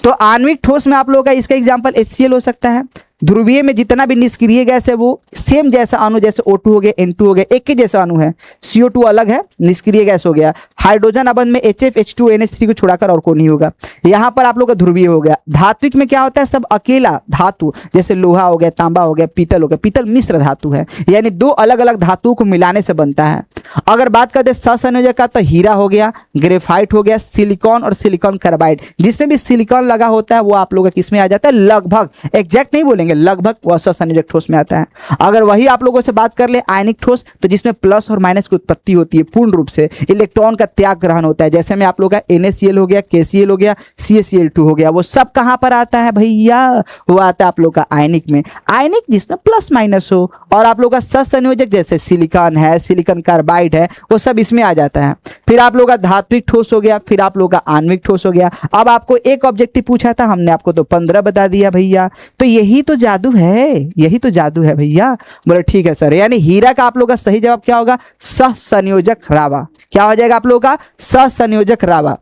तो आणविक ठोस में आप लोगों का इसका एग्जांपल HCl हो सकता है, ध्रुवीय में जितना भी निष्क्रिय गैस है वो सेम जैसा अणु, जैसे O2 हो गया, N2 हो गया, एक के जैसा अणु है। CO2 अलग है, निष्क्रिय गैस हो गया। हाइड्रोजन अबंध में HF H2 NH3 को छुड़ाकर और कोई नहीं होगा। यहाँ पर आप लोग का ध्रुवीय हो गया। धात्विक में क्या होता है, सब अकेला धातु, जैसे लोहा हो गया, तांबा हो गया, पीतल हो गया। पीतल मिश्र धातु है, यानी दो अलग अलग धातुओं को मिलाने से बनता है। अगर बात करते सहसंयोजक का, तो हीरा हो गया, ग्रेफाइट हो गया, सिलिकॉन और सिलिकॉन कार्बाइड। जिसमें भी सिलिकॉन लगा होता है वो आप लोग का किस में आ जाता है, लगभग, एग्जैक्ट नहीं बोलेंगे, लगभग वह सहसंयोजक ठोस में आता है। अगर वही आप लोगों से बात कर ले आयनिक ठोस, तो जिसमें प्लस और माइनस की उत्पत्ति होती है, पूर्ण रूप से इलेक्ट्रॉन का त्याग ग्रहण होता है, जैसे में आप लोग का NaCl हो गया, KCl हो गया, CaCl2 हो गया। वो सब कहां पर आता है भैया, वो आता है आप लोग का आयनिक में। आयनिक जिसमें प्लस माइनस हो। और आप लोग का सहसंयोजक जैसे सिलिकॉन है, सिलिकॉन कार्बाइड है, वो सब इसमें आ जाता है। फिर आप लोग का धात्विक ठोस हो गया, फिर आप लोग का आणविक ठोस हो गया। अब आपको एक ऑब्जेक्टिव पूछा था, हमने आपको तो 15 बता दिया भैया। तो यही तो जादू है, यही तो जादू है भैया। बोले ठीक है सर, यानी हीरा का आप लोग का सही जवाब क्या होगा, सहसंयोजक रावा। क्या हो जाएगा आप लोगों का, सहसंयोजक रावा।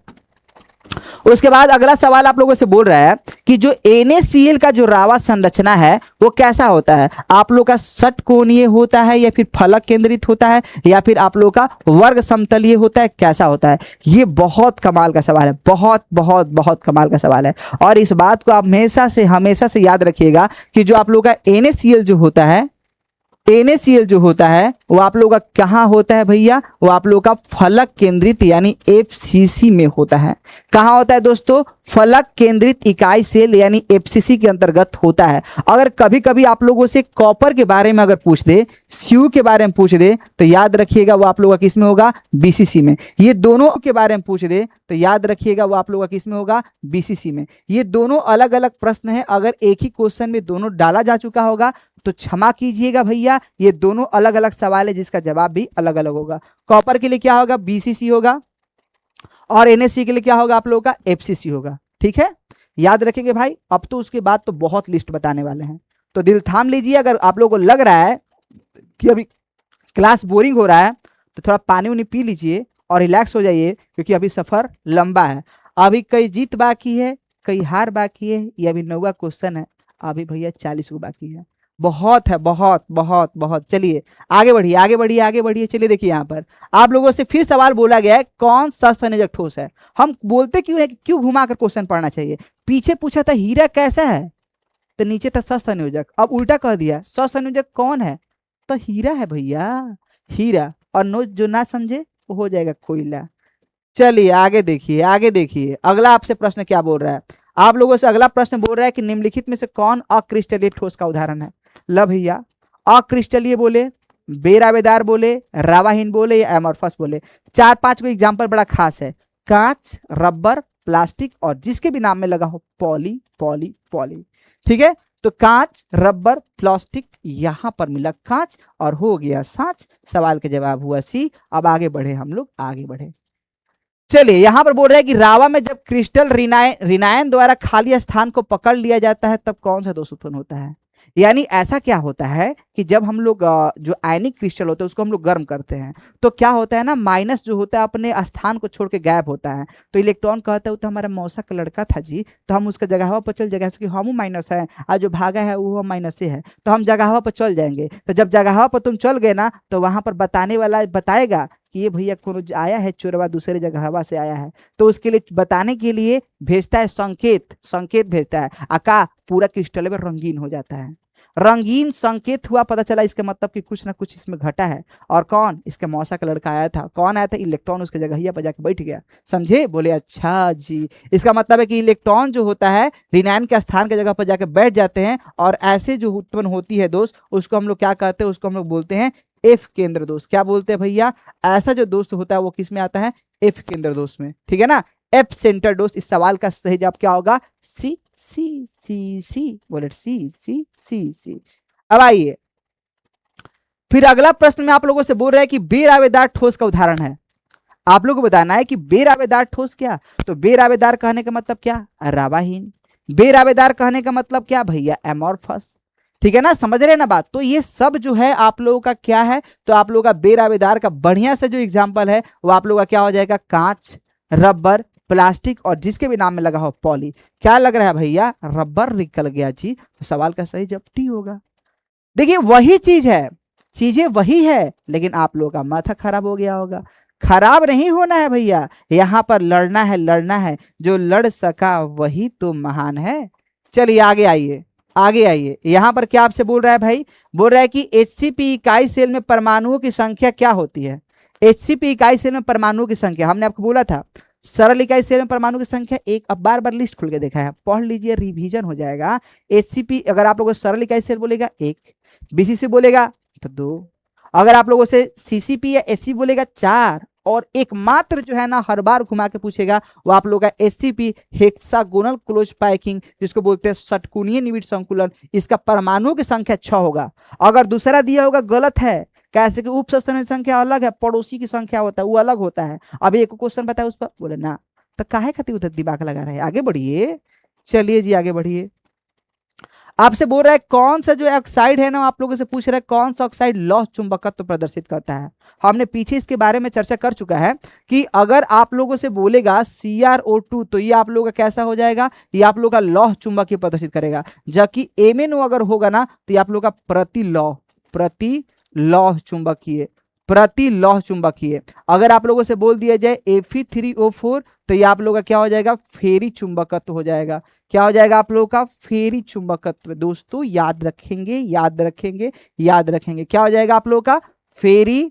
उसके बाद अगला सवाल आप लोगों से बोल रहा है कि जो NaCl का जो रावा संरचना है वो कैसा होता है। आप लोग का षटकोणीय होता है, या फिर फलक केंद्रित होता है, या फिर आप लोग का वर्ग समतलीय होता है, कैसा होता है। ये बहुत कमाल का सवाल है, बहुत बहुत बहुत कमाल का सवाल है। और इस बात को आप हमेशा से याद रखिएगा कि जो आप लोग का NaCl जो होता है, NaCl जो होता है वो आप लोग का कहाँ होता है भैया, वो आप लोग का फलक केंद्रित यानी FCC में होता है। कहाँ होता है दोस्तों, फलक केंद्रित इकाई सेल यानी FCC के अंतर्गत होता है। अगर कभी कभी आप लोगों से कॉपर के बारे में अगर पूछ दे, SU के बारे में पूछ दे, तो याद रखिएगा वो आप लोग का किस में होगा, BCC में। ये दोनों के बारे में पूछ दे तो याद रखिएगा वो आप लोग का किस में होगा, BCC में। ये दोनों अलग अलग प्रश्न है, अगर एक ही क्वेश्चन में दोनों डाला जा चुका होगा तो क्षमा कीजिएगा भैया, ये दोनों अलग अलग सवाल है जिसका जवाब भी अलग अलग होगा। कॉपर के लिए क्या होगा, BCC होगा, और NaC के लिए क्या होगा आप लोगों का, FCC होगा। ठीक है, याद रखेंगे भाई। अब तो उसके बाद तो बहुत लिस्ट बताने वाले हैं, तो दिल थाम लीजिए। अगर आप लोगों को लग रहा है कि अभी क्लास बोरिंग हो रहा है तो थोड़ा पानी उनी पी लीजिए और रिलैक्स हो जाइए, क्योंकि अभी सफर लंबा है। अभी कई जीत बाकी है, कई हार बाकी है, ये अभी 9वां क्वेश्चन है, अभी भैया 40 को बाकी है। बहुत है, बहुत बहुत बहुत। चलिए आगे बढ़िए, आगे बढ़िए, आगे बढ़िए। चलिए देखिए, यहाँ पर आप लोगों से फिर सवाल बोला गया है, कौन सहसंयोजक ठोस है। हम बोलते क्यों है कि क्यों घुमा कर क्वेश्चन पढ़ना चाहिए। पीछे पूछा था हीरा कैसा है, तो नीचे था सहसंयोजक। अब उल्टा कह दिया सहसंयोजक कौन है, तो हीरा है भैया, हीरा। और नो जो ना समझे वो हो जाएगा कोयला। चलिए आगे देखिए, आगे देखिए अगला आपसे प्रश्न क्या बोल रहा है। आप लोगों से अगला प्रश्न बोल रहा है कि निम्नलिखित में से कौन अक्रिस्टलीय ठोस का उदाहरण है। ल भैया, अक्रिस्टलीय बोले, बेरावेदार बोले, रावाहीन बोले, या एमॉर्फस बोले। 4-5 को एग्जाम्पल बड़ा खास है, कांच, रबर, प्लास्टिक और जिसके भी नाम में लगा हो पॉली पॉली पॉली। ठीक है, तो कांच, रबर, प्लास्टिक, यहां पर मिला कांच और हो गया सांच। सवाल का जवाब हुआ सी। अब आगे बढ़े हम लोग, आगे बढ़े। चलिए यहां पर बोल रहे हैं कि रावा में जब क्रिस्टल रिनायन द्वारा खाली स्थान को पकड़ लिया जाता है तब कौन सा दोष उत्पन्न होता है। यानी ऐसा क्या होता है कि जब हम लोग जो आयनिक क्रिस्टल होता है उसको हम लोग गर्म करते हैं तो क्या होता है ना, माइनस जो होता है अपने स्थान को छोड़ के गायब होता है। तो इलेक्ट्रॉन कहता है तो हमारा मौसा का लड़का था जी, तो हम उसका जगह पर चल जाएगा कि हम माइनस है और जो भागा है वो माइनस से है, तो हम जगह पर चल जाएंगे। तो जब जगह पर तुम चल गए ना तो वहां पर बताने वाला बताएगा कि ये भैया कौन आया है चोरवा, दूसरे जगह हवा से आया है। तो उसके लिए बताने के लिए भेजता है संकेत, संकेत भेजता है। आका पूरा क्रिस्टल में रंगीन हो जाता है, रंगीन संकेत हुआ, पता चला इसका मतलब कि कुछ ना कुछ इसमें घटा है। और कौन, इसके मौसा का लड़का आया था। कौन आया था, इलेक्ट्रॉन उसके जगह पर जाके बैठ गया। समझे, बोले अच्छा जी। इसका मतलब है कि इलेक्ट्रॉन जो होता है रिनायन के स्थान के जगह पर जाके बैठ जाते हैं और ऐसे जो उत्पन्न होती है दोस्त उसको हम लोग क्या कहते हैं, उसको हम लोग बोलते हैं एफ केंद्र दोष। क्या बोलते हैं भैया, ऐसा जो दोस्त होता है वो किस में आता है, एफ केंद्र दोष में। ठीक है ना, एफ सेंटर दोष। इस सवाल का सही जवाब क्या होगा, सी सी सी सी, बोले सी सी सी सी। अब आइए फिर अगला प्रश्न में आप लोगों से बोल रहे हैं कि बेरावेदार ठोस का उदाहरण है। आप लोगों को बताना है कि बेरावेदार ठोस क्या। तो बेरावेदार कहने का मतलब क्या, रावाहीन। बेरावेदार कहने का मतलब क्या भैया, एमॉर्फस। ठीक है ना, समझ रहे हैं ना बात। तो ये सब जो है आप लोगों का क्या है, तो आप लोगों का बेरावेदार का बढ़िया से जो एग्जाम्पल है वो आप लोगों का क्या हो जाएगा, कांच, रबर, प्लास्टिक और जिसके भी नाम में लगा हो पॉली। क्या लग रहा है भैया? रबर निकल गया जी। तो सवाल का सही जवाब टी होगा। देखिए वही चीज है, चीजें वही है, लेकिन आप लोगों का माथा खराब हो गया होगा। खराब नहीं होना है भैया, यहाँ पर लड़ना है, लड़ना है। जो लड़ सका वही तो महान है। चलिए आगे आइए, आगे आइए। यहां पर क्या आपसे बोल रहा है भाई? बोल रहा है कि एचसीपी इकाई सेल में परमाणुओं की संख्या क्या होती है? एचसीपी इकाई सेल में परमाणुओं की संख्या हमने आपको बोला था, सरल इकाई सेल में परमाणु की संख्या एक। अब बार बार लिस्ट खुल के देखा है, पढ़ लीजिए, रिवीजन हो जाएगा। एचसीपी अगर आप लोगों को सरल इकाई सेल बोलेगा एक, बीसीसी बोलेगा तो दो, अगर आप लोगों से सीसीपी या एससी बोलेगा चार, और एकमात्र जो है ना हर बार घुमा के पूछेगा वो आप लोगों का एससीपी हेक्सागोनल क्लोज पैकिंग, जिसको बोलते हैं षटकोणीय निविड़ संकुलन। इसका परमाणुओं की संख्या 6 होगा। अगर दूसरा दिया होगा गलत है, कैसे कि उप सस्तन संख्या अलग है, पड़ोसी की संख्या होता है वो अलग होता है। अभी एक क्वेश्चन बताया उस पर बोले ना, तो काहे खातिर उधर दिमाग लगा रहे हैं? आगे बढ़िए, चलिए जी आगे बढ़िए। आपसे बोल रहा है कौन सा जो ऑक्साइड है ना, आप लोगों से पूछ रहा है कौन सा ऑक्साइड लौह चुंबकत्व प्रदर्शित करता है। हमने पीछे इसके बारे में चर्चा कर चुका है कि अगर आप लोगों से बोलेगा CrO2 तो ये आप लोगों का कैसा हो जाएगा? ये आप लोगों का लौह चुंबकीय प्रदर्शित करेगा। जबकि MnO अगर होगा ना तो ये आप लोगों का प्रति लौह चुंबकीय, प्रति लौह चुंबकीय। अगर आप लोगों से बोल दिया जाए Fe3O4 तो ये आप लोगों का क्या हो जाएगा? फेरी चुंबकत्व हो जाएगा। क्या हो जाएगा आप लोगों का? फेरी चुंबकत्व। दोस्तों याद रखेंगे, याद रखेंगे, याद रखेंगे। क्या हो जाएगा आप लोगों का? फेरी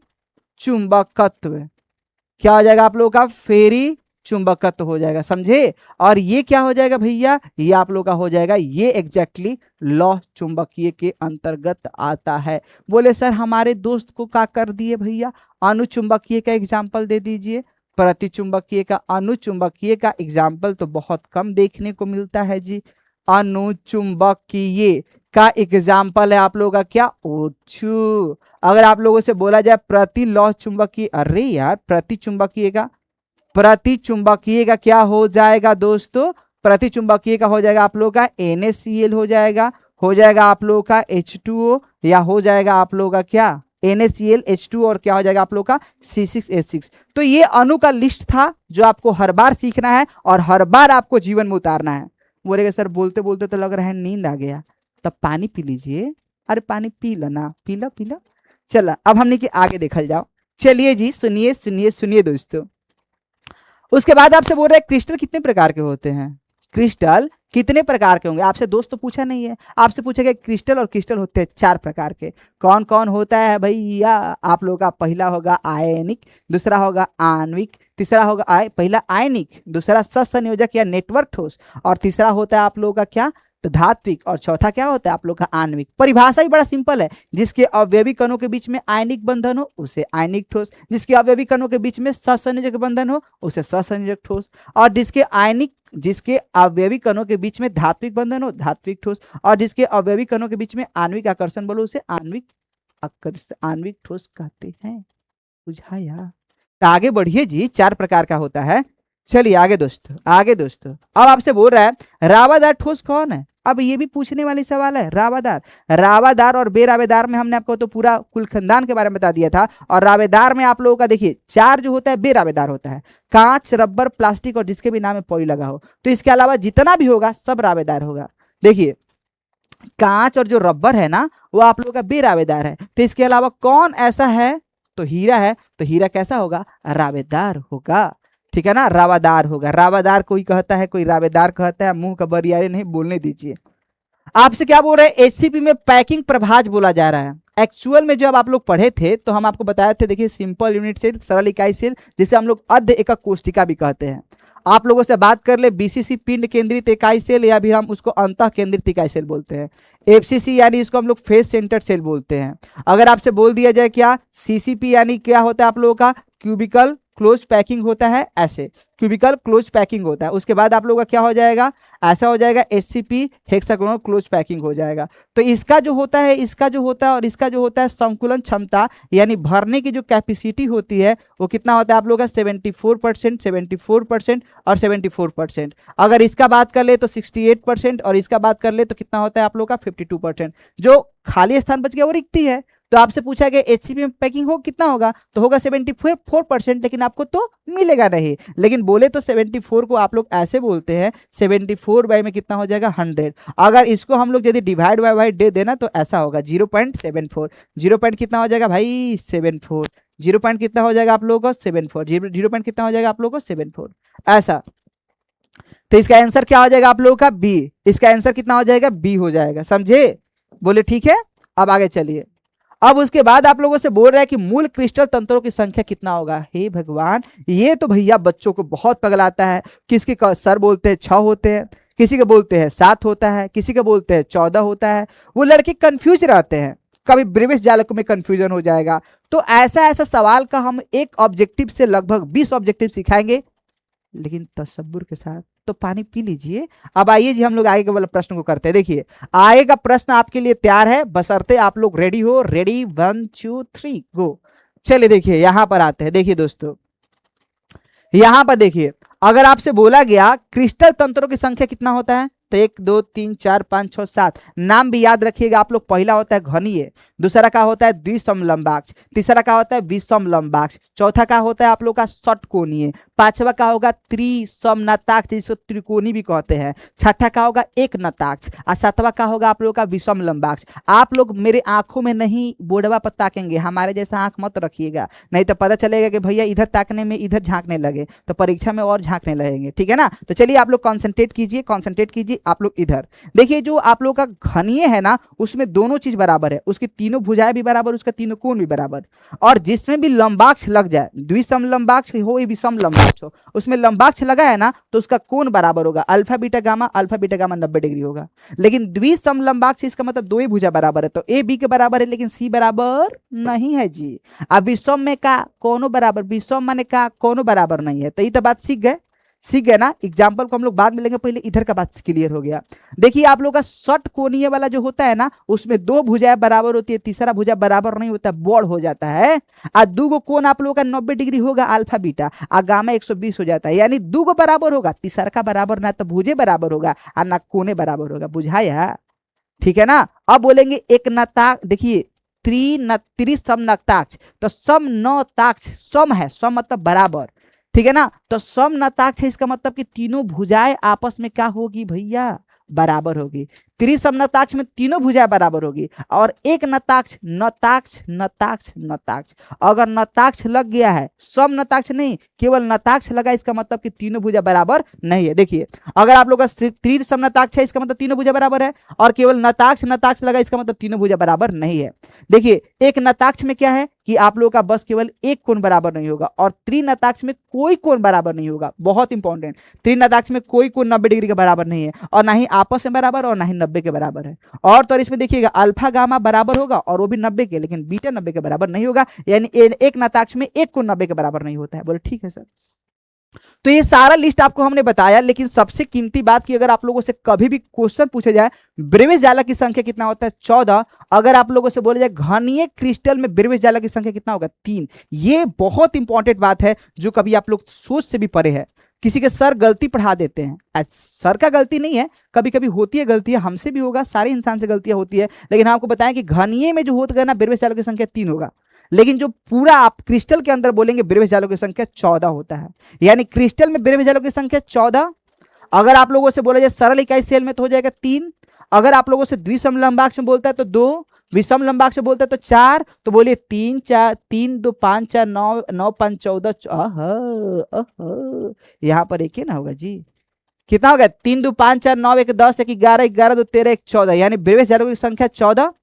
चुंबकत्व। क्या हो जाएगा आप लोगों का? फेरी चुंबकत्व हो जाएगा, समझे? और ये क्या हो जाएगा भैया? ये आप लोगों का हो जाएगा, ये एग्जैक्टली लौह चुंबकीय के अंतर्गत आता है। बोले सर हमारे दोस्त को क्या कर दिए भैया? अनुचुंबकीय का एग्जाम्पल दे दीजिए। प्रतिचुंबकीय का, अनुचुंबकीय का एग्जाम्पल तो बहुत कम देखने को मिलता है जी। अनुचुंबकीय का एग्जाम्पल है आप लोगों का क्या? ओछू। अगर आप लोगों से बोला जाए प्रति लौह चुंबकीय, अरे यार प्रतिचुंबकीय का, प्रतिचुंबकीय का क्या हो जाएगा दोस्तों? प्रतिचुंबकीय का हो जाएगा आप लोगों का NaCl हो जाएगा आप लोगों का H2O, या हो जाएगा आप लोगों का क्या? NaCl H2 और क्या हो जाएगा आप लोग का? C6H6। तो ये अणु का लिस्ट था जो आपको हर बार सीखना है और हर बार आपको जीवन में उतारना है। बोलेगा सर बोलते बोलते तो लग रहा है नींद आ गया, तब पानी पी लीजिए। अरे पानी पी लेना, पीला पीला। चला अब हमने कि आगे देखल जाओ। चलिए जी सुनिए सुनिए सुनिए दोस्तों। उसके बाद आपसे बोल रहे हैं क्रिस्टल कितने प्रकार के होते हैं? क्रिस्टल कितने प्रकार के होंगे? आपसे दोस्त तो पूछा नहीं है, आपसे पूछेगा क्रिस्टल, और क्रिस्टल होते हैं 4 प्रकार के। कौन कौन होता है भैया? आप लोगों का पहला होगा आयनिक, दूसरा होगा आणविक, तीसरा होगा पहला आयनिक, दूसरा सहसंयोजक या नेटवर्क ठोस, और तीसरा होता है आप लोगों का क्या? तो धात्विक, और चौथा क्या होता है आप लोग का? आणविक। परिभाषा भी बड़ा सिंपल है, जिसके अवयवी कणों के बीच में आयनिक बंधन हो उसे आयनिक ठोस, जिसके अवयवी कणों के बीच में सहसंयोजक बंधन हो उसे सहसंयोजक ठोस, और जिसके अवयवी कणों के बीच में धात्विक बंधन हो धात्विक ठोस, और जिसके अवयवी कणों के बीच में आणविक आकर्षण बोलो उसे आणविक ठोस कहते हैं। बुझाया? तो आगे बढ़िए जी, 4 प्रकार का होता है। चलिए आगे दोस्तों, आगे दोस्तों। अब आपसे बोल रहा है रावादार ठोस कौन है? अब ये भी पूछने वाली सवाल है। रावादार और बेरावेदार में हमने आपको तो पूरा कुल खानदान के बारे में बता दिया था। और रावेदार में आप लोगों का देखिए 4 जो होता है बेरावेदार होता है, कांच, रबर, प्लास्टिक और जिसके भी नाम में पॉली लगा हो। तो इसके अलावा जितना भी होगा सब रावेदार होगा। देखिए कांच और जो रबर है ना वो आप लोगों का बेरावेदार है। तो इसके अलावा कौन ऐसा है? तो हीरा है, तो हीरा कैसा होगा? रावेदार होगा। ठीक है ना, रावादार होगा। रावादार कोई कहता है, कोई रावेदार कहता है, मुंह का बरियारे नहीं बोलने दीजिए। आपसे क्या बोल रहे हैं? एचसीपी में पैकिंग प्रभाज बोला जा रहा है। एक्चुअल में जब आप लोग पढ़े थे तो हम आपको बताए थे, देखिए सिंपल यूनिट सेल, सरल इकाई सेल, जिसे हम लोग अर्ध एकक कोष्ठिका भी कहते हैं। आप लोगों से बात कर ले बीसीसी पिंड केंद्रित इकाई सेल, या भी हम उसको अंतः केंद्रित इकाई सेल बोलते हैं। एफसीसी यानी इसको हम लोग फेस सेंटर्ड सेल बोलते हैं। अगर आपसे बोल दिया जाए क्या? सीसीपी यानी क्या होता है आप लोगों का? क्यूबिकल क्लोज पैकिंग होता है, ऐसे क्यूबिकल क्लोज पैकिंग होता है। उसके बाद आप लोगों का क्या हो जाएगा? ऐसा हो जाएगा एचसीपी हेक्सागोनल क्लोज पैकिंग हो जाएगा। तो इसका जो होता है, इसका जो होता है और इसका जो होता है, संकुलन क्षमता यानी भरने की जो कैपेसिटी होती है वो कितना होता है आप लोगों का? 74%, 74% और 74%। अगर इसका बात कर ले तो 68%, और इसका बात कर ले तो कितना होता है आप लोगों का? 52%। जो खाली स्थान बच गया वो रिक्ति है, तो आपसे पूछा गया एचसीपी में पैकिंग हो कितना होगा, तो होगा 74%, लेकिन आपको तो मिलेगा नहीं। लेकिन बोले तो 74 को आप लोग ऐसे बोलते हैं 74 बाई में कितना हो जाएगा 100। अगर इसको हम लोग यदि डिवाइड बाई दे देना तो ऐसा होगा 0.74। 0 पॉइंट कितना हो जाएगा भाई 74। 0 पॉइंट कितना हो जाएगा आप लोगों को 74। 0 पॉइंट कितना हो जाएगा आप लोगों को 74 ऐसा। तो इसका आंसर क्या हो जाएगा आप लोगों का बी। इसका आंसर कितना हो जाएगा बी हो जाएगा, समझे, बोले ठीक है। अब आगे चलिए। अब उसके बाद आप लोगों से बोल रहा है कि मूल क्रिस्टल तंत्रों की संख्या कितना होगा। हे भगवान, ये तो भैया बच्चों को बहुत पगलाता है। किसके सर बोलते हैं 6 होते हैं, किसी के बोलते हैं 7 होता है, किसी के बोलते हैं 14 होता है। वो लड़के कंफ्यूज रहते हैं, कभी ब्रेविस जालकों में कंफ्यूजन हो जाएगा। तो ऐसा ऐसा सवाल का हम एक ऑब्जेक्टिव से लगभग 20 ऑब्जेक्टिव सिखाएंगे, लेकिन तसब्बुर के साथ। तो पानी पी लीजिए। अब आइए जी हम लोग आगे के वाले प्रश्न को करते हैं। देखिए आगे का प्रश्न आपके लिए तैयार है, बशर्ते आप लोग रेडी हो। रेडी 1 2 3 गो। चलिए देखिए यहां पर आते हैं। देखिए दोस्तों यहां पर देखिए, अगर आपसे बोला गया क्रिस्टल तंत्रों की संख्या कितना होता है, तो 1 2 3 4 5 6 7 नाम भी याद रखिएगा आप लोग। पहला होता है घनीय, दूसरा का होता है द्विसमलंबाक्ष, तीसरा का होता है विषमलंबाक्ष, चौथा का होता है आप लोग का षटकोणीय, पांचवा का होगा त्रिसमनताक्ष जिसको त्रिकोणी भी कहते हैं, छठा का होगा एक नताक्ष और सातवां का होगा आप लोग का विषमलंबाक्ष। आप लोग मेरे आंखों में नहीं बोर्डवा पर ताकेंगे, हमारे जैसा आंख मत रखिएगा, नहीं तो पता चलेगा कि भैया इधर ताकने में इधर झांकने लगे तो परीक्षा में और झांकने लगेंगे, ठीक है ना। तो चलिए आप लोग कॉन्सेंट्रेट कीजिए, कॉन्सेंट्रेट कीजिए आप लोग इधर। देखिए जो आप लोग का घनीय है ना, उसमें दोनों चीज बराबर है, उसकी तीनों भुजाएं भी बराबर, उसका तीनों कोण भी बराबर। और जिसमें भी लंबाक्ष लग जाए, द्विसमलंबाक्ष हो या विषमलंबाक्ष हो, उसमें लंबाक्ष लगा है ना तो उसका कोण बराबर होगा, अल्फा बीटा गामा 90 डिग्री होगा। लेकिन द्विसमलंबाक्ष इसका मतलब दो ही भुजा बराबर है, तो ए बी के बराबर है लेकिन सी बराबर नहीं है जी। अब विषम में का कोनो बराबर, विषम माने का कोनो बराबर नहीं है। तो ये तो बात सीख गए ना। एग्जाम्पल को हम लोग बाद में लेंगे, पहले इधर का बात क्लियर हो गया। देखिए आप लोग का षटकोणीय वाला जो होता है ना, उसमें दो भुजाएं बराबर होती है, तीसरा भुजा बराबर नहीं होता, बॉड हो जाता है। और दूगो कोण आप लोगों का 90 डिग्री होगा अल्फा बीटा, और गामा 120 हो जाता है, यानी दूगो बराबर होगा, तीसरा का बराबर ना तो भुजे बराबर होगा और ना कोने बराबर होगा, बुझाया, ठीक है ना। अब बोलेंगे एक नताक्ष, देखिए त्रिसमनताक्ष, तो समनताक्ष, सम है, सम मतलब बराबर, ठीक है ना। तो समनताक्ष है, इसका मतलब कि तीनों भुजाएं आपस में क्या होगी भैया, बराबर होगी। त्रिसमनताक्ष में तीनों भुजाएं बराबर होगी। और एक नताक्ष, नताक्ष नताक्ष नताक्ष, अगर नताक्ष लग गया है, समनताक्ष नहीं, केवल नताक्ष लगा, इसका मतलब कि तीनों भुजा बराबर नहीं है। देखिए अगर आप लोग का त्रिसमनताक्ष है, इसका मतलब तीनों भुजा बराबर है, और केवल नताक्ष नताक्ष लगा, इसका मतलब तीनों भुजा बराबर नहीं है। देखिए एक नताक्ष में क्या है कि आप लोगों का बस केवल एक कोण बराबर नहीं होगा, और त्रिनताक्ष में कोई कोण बराबर नहीं होगा, बहुत इंपॉर्टेंट। त्रिनताक्ष में कोई कोण 90 डिग्री के बराबर नहीं है, और ना ही आपस में बराबर और ना ही 90 के बराबर है। और तो इसमें देखिएगा अल्फा गामा बराबर होगा और वो भी 90 के, लेकिन बीटा 90 के बराबर नहीं होगा, यानी एक नताक्ष में एक कोण 90 के बराबर नहीं होता है। बोले ठीक है सर। तो ये सारा लिस्ट आपको हमने बताया, लेकिन सबसे कीमती बात की अगर आप लोगों से कभी भी क्वेश्चन पूछा जाए ब्रेविस जालक की संख्या कितना होता है 14, अगर आप लोगों से बोला जाए घनीय क्रिस्टल में ब्रेविस जालक की संख्या कितना होगा 3, ये बहुत इंपॉर्टेंट बात है जो कभी आप लोग सोच से भी परे है। किसी के सर गलती पढ़ा देते हैं, सर का गलती नहीं है, कभी कभी होती है गलती, हमसे भी होगा, सारे इंसान से गलतियां होती है, लेकिन हम आपको बताएं कि घनीय में जो होता है ना ब्रेविस जालक की संख्या 3 होगा, लेकिन जो पूरा आप क्रिस्टल के अंदर बोलेंगे ब्रेविस जालों की संख्या 14 होता है, यानी क्रिस्टल में ब्रेविस जालों की संख्या 14। अगर आप लोगों से बोला जाए सरल इकाई सेल में तो हो जाएगा 3, अगर आप लोगों से द्विसमलंबाक्ष में बोलता है तो 2, विषमलंबाक्ष में बोलता है तो 4, तो बोलिए 3 4 3 2 5 4 9 9 5 14, यहाँ पर एक ही ना होगा जी, कितना होगा 3 2 5 4 9 1 10 1 11 11 2 13 1 14, यानी ब्रेविस जालों की संख्या 14,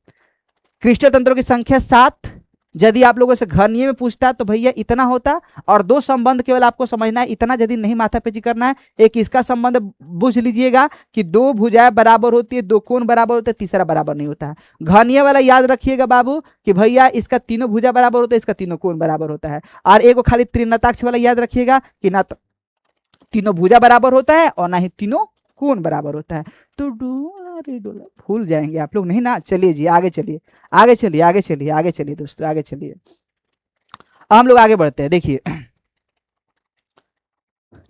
क्रिस्टल तंत्रों की संख्या 7। यदि आप लोगों से घनीय में पूछता तो भैया इतना होता, और दो संबंध केवल आपको समझना है, इतना यदि नहीं माथापेची करना है। एक इसका संबंध बुझ लीजिएगा कि दो भुजाएं बराबर होती है, दो कोण बराबर होते हैं, तीसरा बराबर नहीं होता है। घनीय वाला याद रखिएगा बाबू कि भैया इसका तीनों भुजा बराबर होता है, इसका तीनों कोण बराबर होता है। और एक खाली त्रिनताक्ष वाला याद रखिएगा कि ना तीनों भुजा बराबर होता है और ना ही तीनों कोण बराबर होता है। तो भूल जाएंगे आप लोग, नहीं ना। चलिए जी आगे चलिए, आगे चलिए, आगे चलिए, आगे चलिए दोस्तों, आगे चलिए। हम लोग आगे बढ़ते हैं। देखिए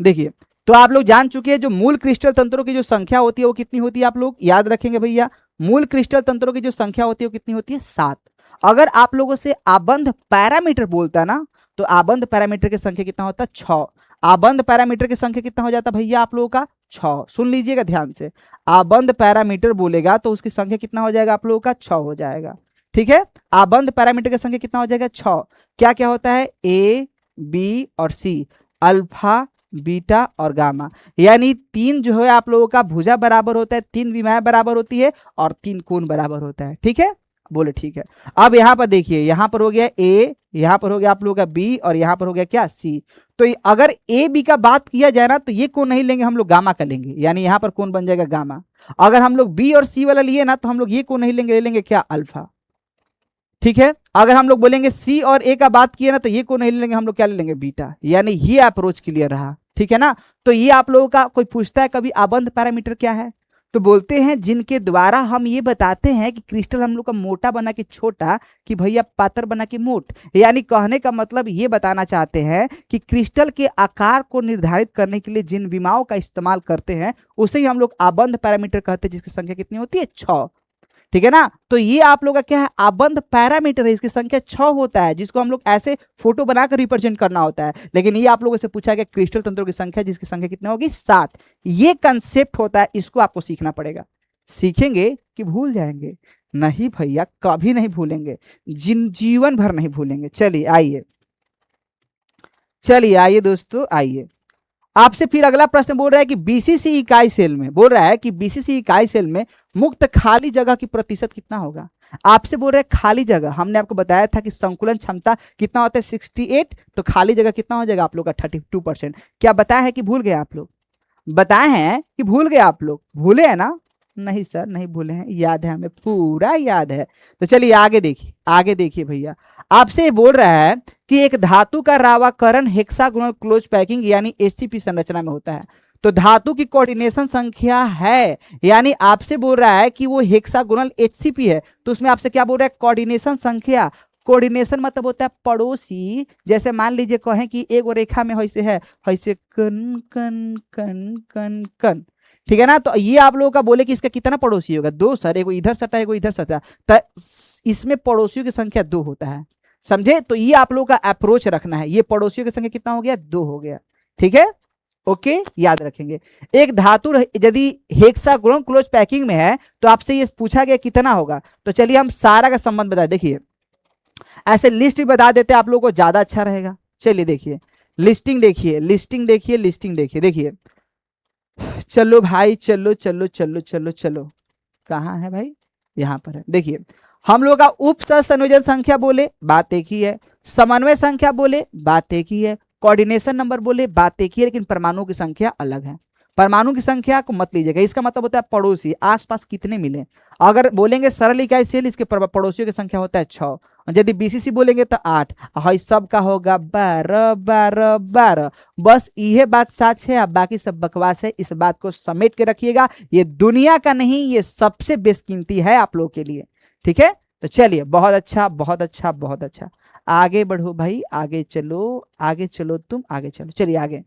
देखिए, तो आप लोग जान चुके हैं जो मूल क्रिस्टल तंत्रों की जो संख्या होती है वो कितनी होती है, आप लोग याद रखेंगे भैया। मूल क्रिस्टल तंत्रों की जो संख्या होती है वो कितनी होती है 7। अगर आप लोगों से आबंध पैरामीटर बोलता ना, तो आबंध पैरामीटर की संख्या कितना होता है 6। आबंध पैरामीटर की संख्या कितना हो जाता भैया आप लोगों का 6। सुन लीजिएगा ध्यान से, आबंध पैरामीटर बोलेगा तो उसकी संख्या कितना हो जाएगा आप लोगों का 6 हो जाएगा। ठीक है, आबंध पैरामीटर की संख्या कितना हो जाएगा 6। क्या क्या होता है, ए बी और सी, अल्फा बीटा और गामा, यानी 3 जो है आप लोगों का भुजा बराबर होता है, 3 विमाएं बराबर होती है और 3 कोण बराबर होता है। ठीक है, बोले ठीक है। अब यहाँ पर देखिए, यहाँ पर हो गया ए, यहाँ पर हो गया आप लोगों का बी और यहाँ पर हो गया क्या सी। तो अगर ए बी का बात किया जाए ना, तो ये कोण नहीं लेंगे हम लोग, गामा का लेंगे, यानी यहाँ पर कोण बन जाएगा गामा। अगर हम लोग बी और सी वाला लिए ना, तो हम लोग ये कोण नहीं लेंगे, ले लेंगे क्या, अल्फा। ठीक है, अगर हम लोग बोलेंगे सी और ए का बात किए ना, तो ये कोण नहीं लेंगे हम लोग, क्या ले लेंगे, बीटा। यानी ये अप्रोच क्लियर रहा। ठीक है ना, तो ये आप लोगों का कोई पूछता है कभी आबंध पैरामीटर क्या है, तो बोलते हैं जिनके द्वारा हम ये बताते हैं कि क्रिस्टल हम लोग का मोटा बना के छोटा, कि भैया पातर बना के मोट। यानी कहने का मतलब ये बताना चाहते हैं कि क्रिस्टल के आकार को निर्धारित करने के लिए जिन विमाओं का इस्तेमाल करते हैं उसे ही हम लोग आबंध पैरामीटर कहते हैं, जिसकी संख्या कितनी होती है 6। ठीक है ना, तो ये आप लोग का क्या है, आबंध पैरामीटर है, इसकी संख्या 6 होता है, जिसको हम लोग ऐसे फोटो बनाकर रिप्रेजेंट करना होता है। लेकिन ये आप लोगों से पूछा गया क्रिस्टल तंत्रों की संख्या, जिसकी संख्या कितनी होगी 7। ये कंसेप्ट होता है, इसको आपको सीखना पड़ेगा। सीखेंगे कि भूल जाएंगे, नहीं भैया कभी नहीं भूलेंगे, जीवन भर नहीं भूलेंगे। चलिए आइए, चलिए आइए दोस्तों, आइए आपसे फिर अगला प्रश्न बोल रहा है कि बीसीसी इकाई सेल में, बोल रहा है कि बीसीसी इकाई सेल में मुक्त खाली जगह की प्रतिशत कितना होगा। आपसे बोल रहे हैं खाली जगह, हमने आपको बताया था कि संकुलन क्षमता कितना होता है 68, तो खाली जगह कितना हो जाएगा आप लोग का 32%। क्या बताया है कि भूल गए आप लोग, बताए हैं कि भूल गए आप लोग, भूले हैं ना, नहीं सर नहीं भूले हैं, याद है, हमें पूरा याद है। तो चलिए आगे देखिए, आगे देखिए भैया, आपसे बोल रहा है कि एक धातु का रावाकरण हेक्सागोनल क्लोज पैकिंग यानी एचसीपी संरचना में होता है, तो धातु की कोऑर्डिनेशन संख्या है, यानी आपसे बोल रहा है कि वो हेक्सागोनल एचसीपी है, तो उसमें आपसे क्या बोल रहा है, कोऑर्डिनेशन संख्या। कोऑर्डिनेशन मतलब होता है पड़ोसी, जैसे मान लीजिए कहें कि एक रेखा में ऐसे है, ऐसे कन कन कन कन कन, ठीक है ना, तो ये आप लोगों का बोले कि इसका कितना पड़ोसी होगा, 2 सर, एक इधर सटा एक इधर सटा, तो इसमें पड़ोसियों की संख्या 2 होता है, समझे। तो ये आप लोगों का अप्रोच रखना है, ये पड़ोसियों की संख्या कितना हो गया, 2 हो गया। ठीक है, ओके, याद रखेंगे। एक धातु यदि हेक्सागोनल क्लोज पैकिंग में है, तो आपसे ये पूछा गया कितना होगा, तो चलिए हम सारा का संबंध बता, देखिए ऐसे लिस्ट भी बता देते आप लोगों को ज्यादा अच्छा रहेगा। चलिए देखिए, लिस्टिंग देखिए, लिस्टिंग देखिए, लिस्टिंग देखिए, देखिए चलो भाई, चलो चलो चलो चलो चलो, कहाँ है भाई, यहाँ पर है। देखिए हम लोग का उप संयोजन संख्या बोले, बात एक ही है, समन्वय संख्या बोले, बात एक ही है, कोऑर्डिनेशन नंबर बोले, बात एक ही है, लेकिन परमाणु की संख्या अलग है। परमाणु की संख्या को मत लीजिएगा, इसका मतलब होता है पड़ोसी, आसपास कितने मिले। अगर बोलेंगे सरल इकाई सेल, इसके पड़ोसियों की संख्या होता है 6, यदि बीसीसी बोलेंगे तो 8, हाई सब का होगा 12 12 12। बस यह बात सच है, अब बाकी सब बकवास है, इस बात को समेट के रखिएगा, ये दुनिया का नहीं, ये सबसे बेशकीमती है आप लोगों के लिए। ठीक है, तो चलिए, बहुत अच्छा बहुत अच्छा बहुत अच्छा, आगे बढ़ो भाई, आगे चलो, आगे चलो, तुम आगे चलो, चलिए आगे।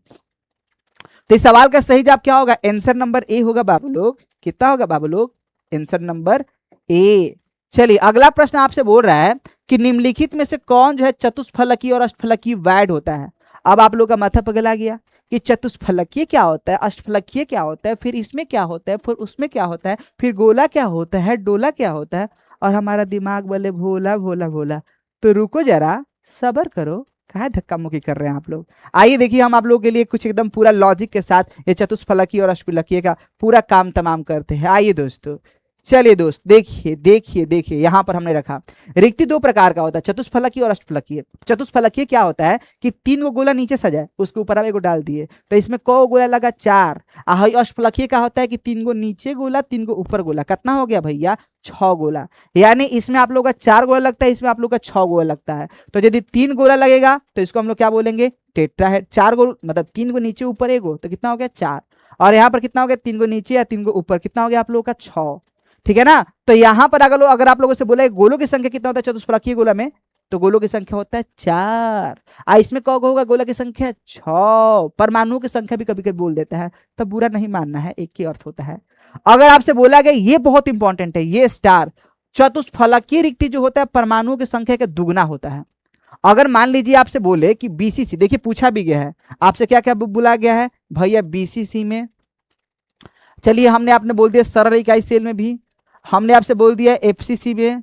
तो इस सवाल का सही जवाब क्या होगा, आंसर नंबर ए होगा बाबू लोग। कितना होगा बाबू लोग, आंसर नंबर ए। चलिए अगला प्रश्न आपसे बोल रहा है कि निम्नलिखित में से कौन जो है चतुष्फलकीय और अष्टफलकीय वाइड होता है। अब आप लोग का माथा पगला गया कि चतुष्फलकीय क्या होता है, अष्टफलकीय क्या होता है, फिर इसमें क्या होता है, फिर उसमें क्या होता है, फिर गोला क्या होता है, डोला क्या होता है, और हमारा दिमाग बोले भोला भोला भोला। तो रुको जरा, सब्र करो, कहा धक्का मुक्की कर रहे हैं आप लोग। आइए देखिए, हम आप लोगों के लिए कुछ एकदम पूरा लॉजिक के साथ ये चतुष्फलकीय और अष्टफलकीय का पूरा काम तमाम करते हैं। आइए दोस्तों, चलिए दोस्त, देखिए देखिए देखिए, यहां पर हमने रखा रिक्ति 2 प्रकार का होता है, चतुष्फलकीय और अष्टफलकीय। चतुष्फलकीय क्या होता है कि 3 गो गोला नीचे सजाए, उसके ऊपर हम एगो डाल दिए, तो इसमें को गोला लगा 4। अष्टफलकीय क्या होता है कि 3 गो नीचे गोला, 3 गो ऊपर गोला, कितना हो गया भैया, 6 गोला। यानी इसमें आप लोग का 4 गोला लगता है, इसमें आप लोग का 6 गोला लगता है। तो यदि 3 गोला लगेगा तो इसको हम लोग क्या बोलेंगे, टेट्रा है। 4 गोल मतलब 3 गो नीचे ऊपर एगो, तो कितना हो गया 4, और यहाँ पर कितना हो गया 3 गो नीचे या 3 गो ऊपर, कितना हो गया आप लोग का 6। ठीक है ना, तो यहां पर अगर आप लोगों से बोले गोलों की संख्या कितना होता है चतुष्फलकीय गोला में, तो गोलों की संख्या होता है 4। इसमें कौन होगा गोला की संख्या 6। परमाणु की संख्या भी कभी कभी बोल देता है, तब बुरा नहीं मानना है, एक ही अर्थ होता है। अगर आपसे बोला गया, ये बहुत इंपॉर्टेंट है, ये स्टार, चतुष्फलकीय रिक्ति जो होता है परमाणुओं की संख्या का दुगना होता है। अगर मान लीजिए आपसे बोले कि बीसीसी, देखिए पूछा भी गया है आपसे, क्या क्या बोला गया है भैया बीसीसी में, चलिए हमने आपने बोल दिया सरल इकाई सेल में भी, हमने आपसे बोल दिया एफसीसी में,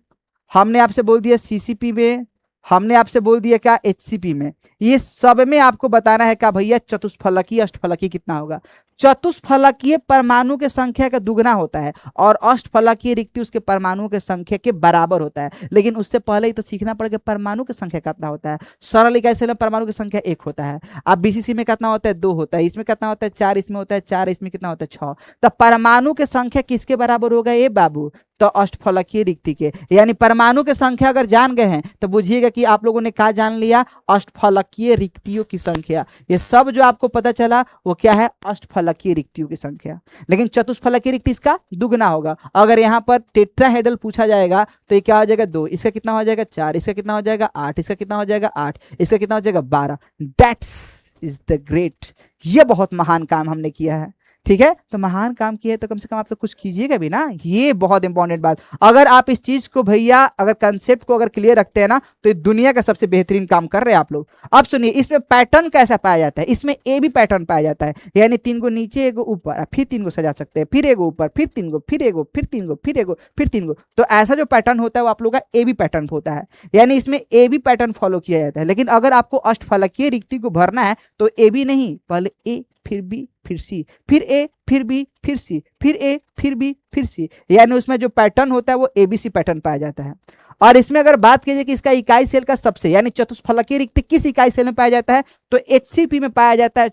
हमने आपसे बोल दिया सीसीपी में, हमने आपसे बोल दिया क्या एचसीपी में। ये सब में आपको बताना है क्या भैया चतुष्फलकीय अष्टफलकीय कितना होगा। चतुष्फलकीय परमाणु की संख्या का दुगना होता है और अष्टफलकीय रिक्ति उसके परमाणुओं की संख्या के बराबर होता है। लेकिन उससे पहले ही तो सीखना पड़ेगा परमाणु की संख्या कितना होता है। सरल इकाई सेल में परमाणु की संख्या 1 होता है। अब बीसीसी में कितना होता है 2 होता है, इसमें कितना होता है 4, इसमें होता है 4, इसमें कितना होता है 6। तो परमाणु की संख्या किसके बराबर होगा ये बाबू, तो अष्टफलकीय रिक्ति के। यानी परमाणु की संख्या अगर जान गए हैं तो बुझिएगा कि आप लोगों ने क्या जान लिया, अष्टफलकीय रिक्तियों की संख्या। ये सब जो आपको पता चला वो क्या है, अष्टफलकीय रिक्तियों की संख्या। लेकिन चतुष्फलकीय रिक्ति इसका दुगना होगा। अगर यहाँ पर टेट्राहेड्रल पूछा जाएगा तो ये क्या हो जाएगा 2, इसका कितना हो जाएगा 4, इसका कितना हो जाएगा 8, इसका कितना हो जाएगा 8, इसका कितना हो जाएगा 12। दैट्स इज द ग्रेट, ये बहुत महान काम हमने किया है। ठीक है, तो महान काम किया है तो कम से कम आप तो कुछ कीजिएगा भी ना, ये बहुत इंपॉर्टेंट बात। अगर आप इस चीज को भैया अगर कंसेप्ट को अगर क्लियर रखते हैं ना तो ये दुनिया का सबसे बेहतरीन काम कर रहे हैं आप लोग। अब सुनिए इसमें पैटर्न कैसा पाया जाता है, इसमें ए बी पैटर्न पाया जाता है, यानी 3 को नीचे 1 ऊपर, फिर 3 को सजा सकते हैं, फिर 1 ऊपर, फिर 3 को, फिर 1 फिर 3 को, फिर 1 फिर 3 को। तो ऐसा जो पैटर्न होता है वो आप लोग का ए बी पैटर्न होता है, यानी इसमें ए बी पैटर्न फॉलो किया जाता है। लेकिन अगर आपको अष्टफलकीय रिक्ति को भरना है तो ए बी नहीं, पहले ए फिर बी फिर सी, फिर ए फिर बी फिर सी, फिर ए फिर बी फिर सी, यानी उसमें जो पैटर्न होता है वो एबीसी पैटर्न पाया जाता है। और इसमें अगर बात कीजिए कि इसका इकाई सेल का सबसे यानी चतुष्फलकीय रिक्ति किस इकाई सेल में पाया जाता है तो एचसीपी में पाया जाता है।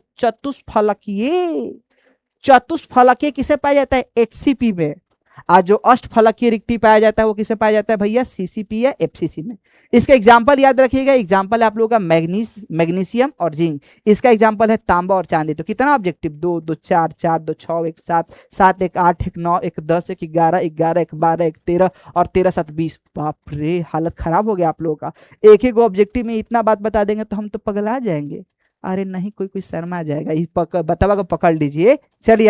चतुष्फलकीय किसे पाया जाता है, एचसीपी में। आज जो अष्टफलकीय रिक्ति पाया जाता है वो किसे पाया जाता है भैया, सीसीपी या एफसीसी में। इसका एग्जांपल याद रखिएगा, एग्जांपल है आप लोगों का मैग्नीशियम और जिंक, इसका एग्जांपल है तांबा और चांदी। तो कितना ऑब्जेक्टिव, 2 2 4 4 2 6 1 7 7 1 8 1 9 1 10 1 11 11 1 12 1 13 और 13 7 20। बाप रे, हालत खराब हो गया आप लोगों का। एक एक ऑब्जेक्टिव में इतना बात बता देंगे तो हम तो पगला जाएंगे। अरे नहीं, कोई शर्मा जाएगा, बतावा को पकड़ लीजिए। चलिए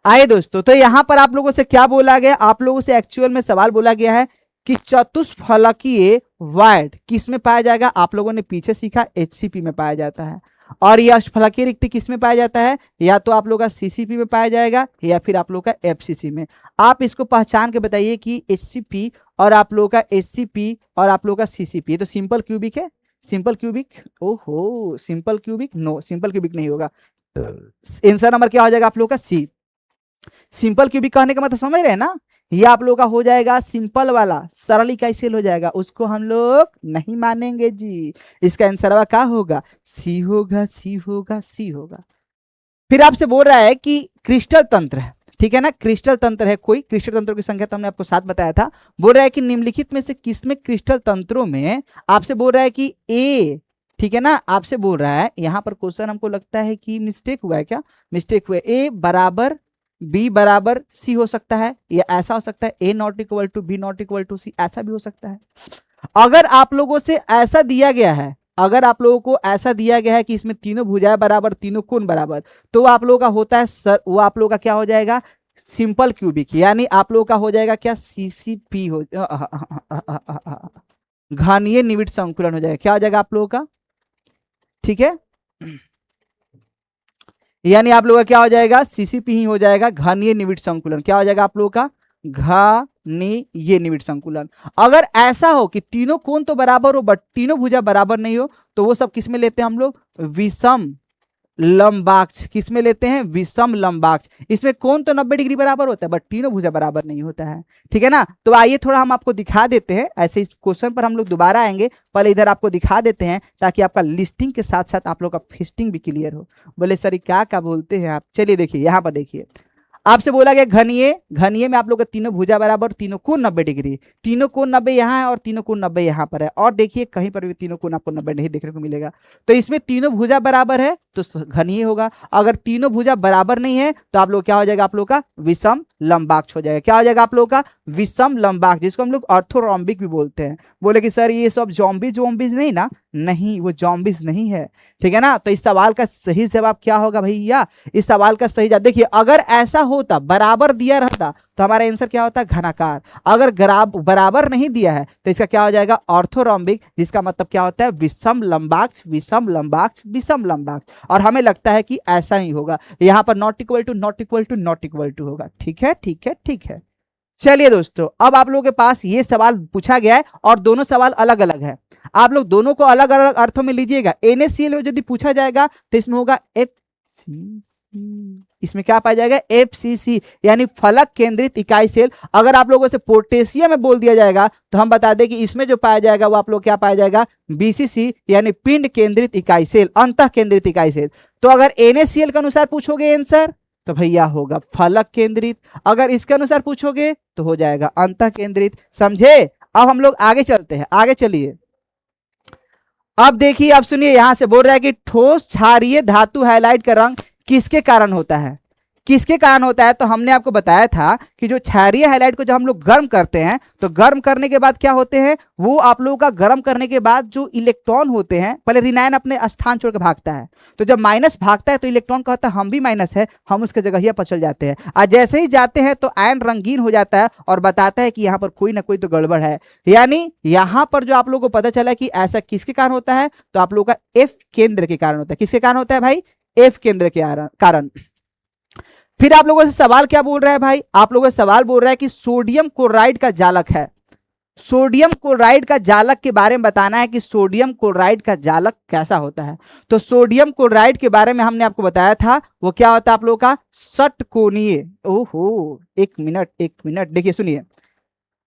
आइए दोस्तों, तो यहां पर आप लोगों से क्या बोला गया, आप लोगों से एक्चुअल में सवाल बोला गया है कि चतुष्फलकीय वायड किस में पाया जाएगा। आप लोगों ने पीछे सीखा एचसीपी में पाया जाता है। और यह अष्टफलकीय रिक्ति किस में पाया जाता है, या तो आप लोग का सीसीपी में पाया जाएगा या फिर आप लोग का एफसीसी में। आप इसको पहचान के बताइए कि एचसीपी और आप लोग का एचसीपी और आप लोग का सीसीपी तो सिंपल क्यूबिक है। सिंपल क्यूबिक, ओहो simple cubic, no simple cubic नहीं होगा। आंसर नंबर क्या हो जाएगा आप लोग का सी। सिंपल क्यूबिक कहने का मतलब समझ रहे हैं ना, ये आप लोग का हो जाएगा सिंपल वाला, सरल इकाई सेल हो जाएगा, उसको हम लोग नहीं मानेंगे जी। इसका आंसर क्या होगा, सी होगा, सी होगा, सी होगा। फिर आपसे बोल रहा है कि क्रिस्टल तंत्र है, ठीक है ना, क्रिस्टल तंत्र है कोई, क्रिस्टल तंत्रों की संख्या तो हमने आपको 7 बताया था। बोल रहा है कि निम्नलिखित में से किसमें क्रिस्टल तंत्रों में, आपसे बोल रहा है कि ए, ठीक है ना, आपसे बोल रहा है यहाँ पर क्वेश्चन हमको लगता है कि मिस्टेक हुआ है, क्या मिस्टेक हुआ है, ए बराबर बी बराबर सी हो सकता है, या ऐसा हो सकता है A not equal to B not equal to C, ऐसा भी हो सकता है। अगर आप लोगों से ऐसा दिया गया है, अगर आप लोगों को ऐसा दिया गया है कि इसमें तीनों भुजाएं बराबर, तीनों कोण बराबर, तो वो आप लोगों का होता है सर, वो आप लोगों का क्या हो जाएगा, सिंपल क्यूबिक, यानी आप लोगों का हो जाएगा क्या, सीसीपी हो, घनीय निविड़ संकुलन हो जाएगा, क्या हो जाएगा आप लोगों का, ठीक है, यानी आप लोगों का क्या हो जाएगा, सीसीपी ही हो जाएगा, घनीय निविड़ संकुलन। क्या हो जाएगा आप लोगों का, घनीय निविड़ संकुलन। अगर ऐसा हो कि तीनों कोण तो बराबर हो बट तीनों भुजा बराबर नहीं हो, तो वो सब किस में लेते हैं हम लोग, विषम लंबाक्ष, किस में लेते हैं, विषम लंबाक्ष। इसमें कोण तो 90 डिग्री बराबर होता है बट तीनों भुजा बराबर नहीं होता है, ठीक है ना। तो आइए थोड़ा हम आपको दिखा देते हैं, ऐसे इस क्वेश्चन पर हम लोग दोबारा आएंगे, पहले इधर आपको दिखा देते हैं ताकि आपका लिस्टिंग के साथ साथ आप लोग का फिस्टिंग भी क्लियर हो। बोले सर क्या क्या बोलते हैं आप, चलिए देखिए यहाँ पर देखिए, आपसे बोला गया घनीय, घनीय में आप लोग का तीनों भुजा बराबर, तीनों कोण 90 डिग्री, तीनों कोण 90 यहाँ है और तीनों कोण 90 यहाँ पर है, और देखिए कहीं पर भी तीनों कोण आपको 90 नहीं देखने को मिलेगा। तो इसमें तीनों भुजा बराबर है तो घनीय होगा, अगर तीनों भुजा बराबर नहीं है तो आप लोग क्या हो जाएगा, आप लोग का विषम लंबाक्ष हो जाएगा। क्या हो जाएगा आप लोग का, विषम लंबाक्ष, जिसको हम लोग ऑर्थोरोम्बिक भी बोलते हैं। बोले कि सर ये सब जॉम्बीज नहीं ना, नहीं, वो जॉम्बिस नहीं है। ठीक है ना, तो इस सवाल का सही जवाब क्या होगा भैया? इस सवाल का सही जवाब देखिए, अगर ऐसा होता, बराबर दिया रहता, तो हमारा आंसर क्या होता? घनाकार। अगर बराबर नहीं दिया है तो इसका क्या हो जाएगा? ऑर्थोरोम्बिक, जिसका मतलब क्या होता है? विषम लंबाक्ष, विषम लंबाक्ष, विषम लंबाक्ष। और हमें लगता है कि ऐसा ही होगा, यहाँ पर not equal to not equal to not equal to होगा। ठीक है, ठीक है, ठीक है। चलिए दोस्तों, अब आप लोगों के पास ये सवाल पूछा गया है और दोनों सवाल अलग अलग है। आप लोग दोनों को अलग अलग अर्थों में लीजिएगा। NaCl में यदि पूछा जाएगा तो इसमें होगा FCC, इसमें क्या पाया जाएगा? FCC, यानी फलक केंद्रित इकाई सेल। अगर आप लोगों से पोटेशियम में बोल दिया जाएगा तो हम बता दें कि इसमें जो पाया जाएगा वो आप लोग क्या पाया जाएगा? BCC, यानी पिंड केंद्रित इकाई सेल, अंतः केंद्रित इकाई सेल। तो अगर NaCl के अनुसार पूछोगे आंसर तो भैया होगा फलक केंद्रित, अगर इसके अनुसार पूछोगे तो हो जाएगा अंतः केंद्रित। समझे? अब हम लोग आगे चलते हैं, आगे चलिए। अब देखिए, अब सुनिए, यहां से बोल रहा है कि ठोस क्षारीय धातु हैलाइड का रंग किसके कारण होता है? किसके कारण होता है? तो हमने आपको बताया था कि जो क्षारीय हैलाइड को जब हम लोग गर्म करते हैं तो गर्म करने के बाद क्या होते हैं? वो आप लोगों का गर्म करने के बाद जो इलेक्ट्रॉन होते हैं, पहले ऋणायन अपने स्थान छोड़कर भागता है, तो जब माइनस भागता है तो इलेक्ट्रॉन कहता है हम भी माइनस है, हम उसके जगह पर चल जाते हैं। और जैसे ही जाते हैं तो आयन रंगीन हो जाता है और बताता है कि यहाँ पर कोई ना कोई तो गड़बड़ है। यानी यहाँ पर जो आप लोगों को पता चला कि ऐसा किसके कारण होता है, तो आप लोगों का एफ केंद्र के कारण होता है। किसके कारण होता है भाई? एफ केंद्र के कारण। फिर आप लोगों से सवाल क्या बोल रहा है भाई? आप लोगों से सवाल बोल रहा है कि सोडियम क्लोराइड का जालक है। सोडियम क्लोराइड का जालक के बारे में बताना है कि सोडियम क्लोराइड का जालक कैसा होता है। तो सोडियम क्लोराइड के बारे में हमने आपको बताया था, वो क्या होता है आप लोगों का? षटकोणीय। ओहो, एक मिनट देखिए, सुनिए।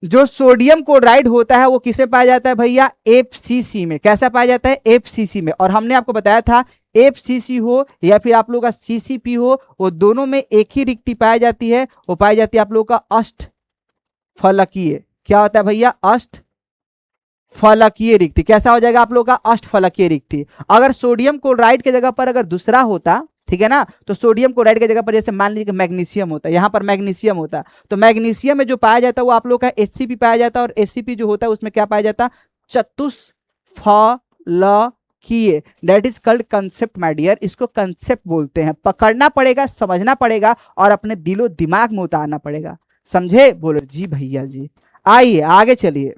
जो सोडियम क्लोराइड होता है वो किसे पाया जाता है भैया? FCC में। कैसा पाया जाता है? FCC में। और हमने आपको बताया था FCC हो या फिर आप लोगों का CCP हो, वो दोनों में एक ही रिक्ति पाई जाती है, वो पाई जाती है आप लोगों का अष्टफलकीय। क्या होता है भैया? अष्टफलकीय रिक्ति। कैसा हो जाएगा आप लोगों का? अष्टफलकीय रिक्ति। अगर सोडियम क्लोराइड की जगह पर अगर दूसरा होता, ठीक है ना, तो सोडियम क्लोराइड की जगह पर जैसे मान लीजिए कि मैग्नीशियम होता है, यहाँ पर मैग्नीशियम होता, तो मैग्नीशियम में जो पाया जाता है वो आप लोग का HCP पाया जाता है, और HCP जो होता है उसमें क्या पाया जाता? चतुष्फलकीय। That is called concept my dear. इसको कंसेप्ट बोलते हैं। पकड़ना पड़ेगा, समझना पड़ेगा और अपने दिलो दिमाग में उतारना पड़ेगा। समझे? बोलो जी भैया जी। आइए आगे चलिए।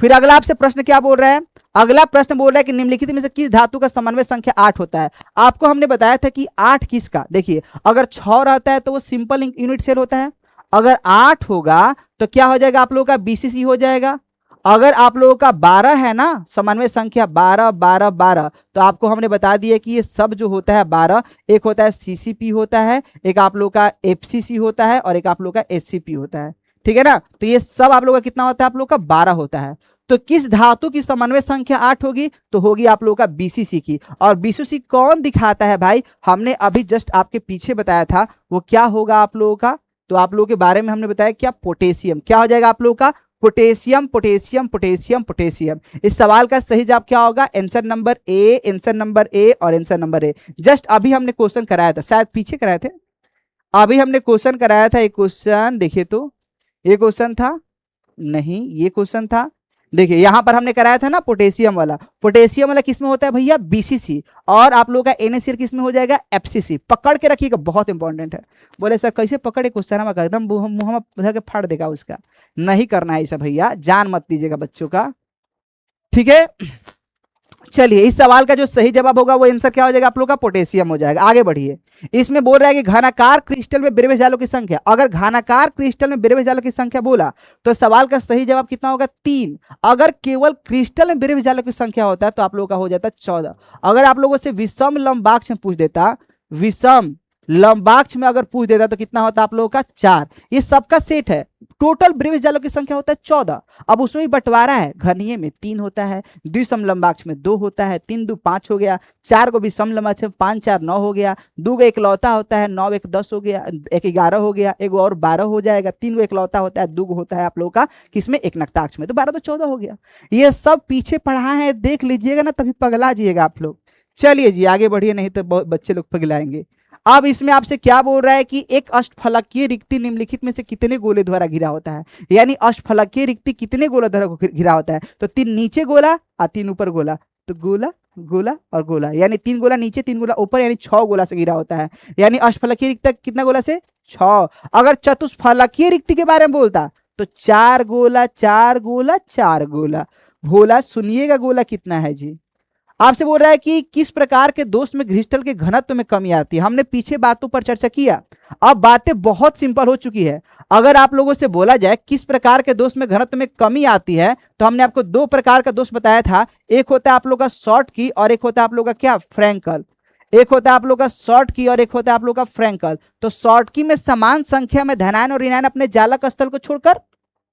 फिर अगला आपसे प्रश्न क्या बोल रहा है? अगला प्रश्न बोल रहा है कि निम्नलिखित में से किस धातु का समन्वय संख्या 8 होता है? आपको हमने बताया था कि 8 किसका, देखिए, अगर 6 रहता है तो वो सिंपल यूनिट सेल होता है। अगर 8 होगा तो क्या हो जाएगा आप लोगों का? BCC हो जाएगा। अगर आप लोगों का 12 है ना, समन्वय संख्या 12 12 12, तो आपको हमने बता दिया कि ये सब जो होता है 12, एक होता है CCP होता है, एक आप लोगों का FCC होता है और एक आप लोगों का SCP होता है। ठीक है ना, तो ये सब आप लोगों का कितना होता है? आप लोगों का 12 होता है। तो किस धातु की समन्वय संख्या 8 होगी? तो होगी आप लोगों का BCC की। और BCC कौन दिखाता है भाई? हमने अभी जस्ट आपके पीछे बताया था, वो क्या होगा आप लोगों का? तो आप लोगों के बारे में हमने बताया क्या? पोटेशियम। क्या हो जाएगा आप लोगों का? Potassium potassium potassium potassium. इस सवाल का सही जवाब क्या होगा? Answer number A, answer number A और आंसर नंबर ए। जस्ट अभी हमने क्वेश्चन कराया था, शायद पीछे कराए थे, अभी हमने क्वेश्चन कराया था। एक क्वेश्चन देखिए, तो ये क्वेश्चन था नहीं, ये क्वेश्चन था। देखिए यहां पर हमने कराया था ना पोटेशियम वाला। पोटेशियम वाला किसमें होता है भैया? BCC। और आप लोगों का NaCl किसमें हो जाएगा? FCC। पकड़ के रखिएगा, बहुत इंपॉर्टेंट है। बोले सर कैसे पकड़े क्वेश्चन? हम एकदम मुंह में फाड़ देगा उसका। नहीं करना है ऐसा भैया, जान मत दीजिएगा बच्चों का। ठीक है, चलिए, इस सवाल का जो सही जवाब होगा वो आंसर क्या हो जाएगा आप लोग का? पोटेशियम हो जाएगा। आगे बढ़िए। इसमें बोल रहा है कि घनाकार क्रिस्टल में विरवे जालों की संख्या। अगर घनाकार क्रिस्टल में विरवे जालों की संख्या बोला तो सवाल का सही जवाब कितना होगा? 3। अगर केवल क्रिस्टल में विरवे जालों की संख्या होता है तो आप लोगों का हो जाता 14। अगर आप लोगों से विषम लंबाक्ष में पूछ देता, विषम लंबाक्ष में अगर पूछ देता तो कितना होता आप लोगों का? 4। ये सबका सेट है। टोटल विरवे जालों की संख्या होता है 14। अब उसमें भी बंटवारा है, घनीय में 3 होता है, द्विसम लंबाक्ष में 2 होता है, 3 2 5 हो गया, 4 को विषम लंबाक्ष में 5 4 9 हो गया, 2 को एकलौता होता है, 9 1 10 हो गया, 1 11 हो गया, एक और 12 हो जाएगा, 3 को एकलौता होता है, 2 को होता है आप लोगों का किसमें? एक नक्ताक्ष में, तो 12 तो 14 हो गया। ये सब पीछे पढ़ा है, देख लीजिएगा ना, तभी पगला जाइएगा आप लोग। चलिए जी आगे बढ़िए, नहीं तो बच्चे लोग पगलाएंगे। अब इसमें आपसे क्या बोल रहा है कि एक अष्टफलकीय रिक्ति निम्नलिखित में से कितने गोले द्वारा घिरा होता है, यानी अष्टफलकीय रिक्ति कितने गोला द्वारा घिरा होता है। तो 3 नीचे गोला और 3 ऊपर गोला, तो गोला गोला और गोला, यानी 3 गोला नीचे 3 गोला ऊपर, यानी 6 गोला से घिरा होता है। यानी अष्टफलकीय रिक्ति कितना गोला से, 6। अगर चतुष्फलकीय रिक्ति के बारे में बोलता तो 4 गोला 4 गोला 4 गोला। भोला सुनिएगा गोला कितना है जी। आपसे बोल रहा है कि किस प्रकार के दोष में क्रिस्टल के घनत्व में कमी आती है। हमने पीछे बातों पर चर्चा किया, अब बातें बहुत सिंपल हो चुकी है। अगर आप लोगों से बोला जाए किस प्रकार के दोष में घनत्व में कमी आती है, तो हमने आपको 2 प्रकार का दोष बताया था। एक होता है आप लोग का शॉर्ट की और एक होता है आप लोग का क्या, फ्रैंकल। एक होता है आप लोग का शॉर्ट की और एक होता है आप लोग का फ्रैंकल। तो शॉर्ट की में समान संख्या में धनायन और ऋणायन अपने जालक स्थल को छोड़कर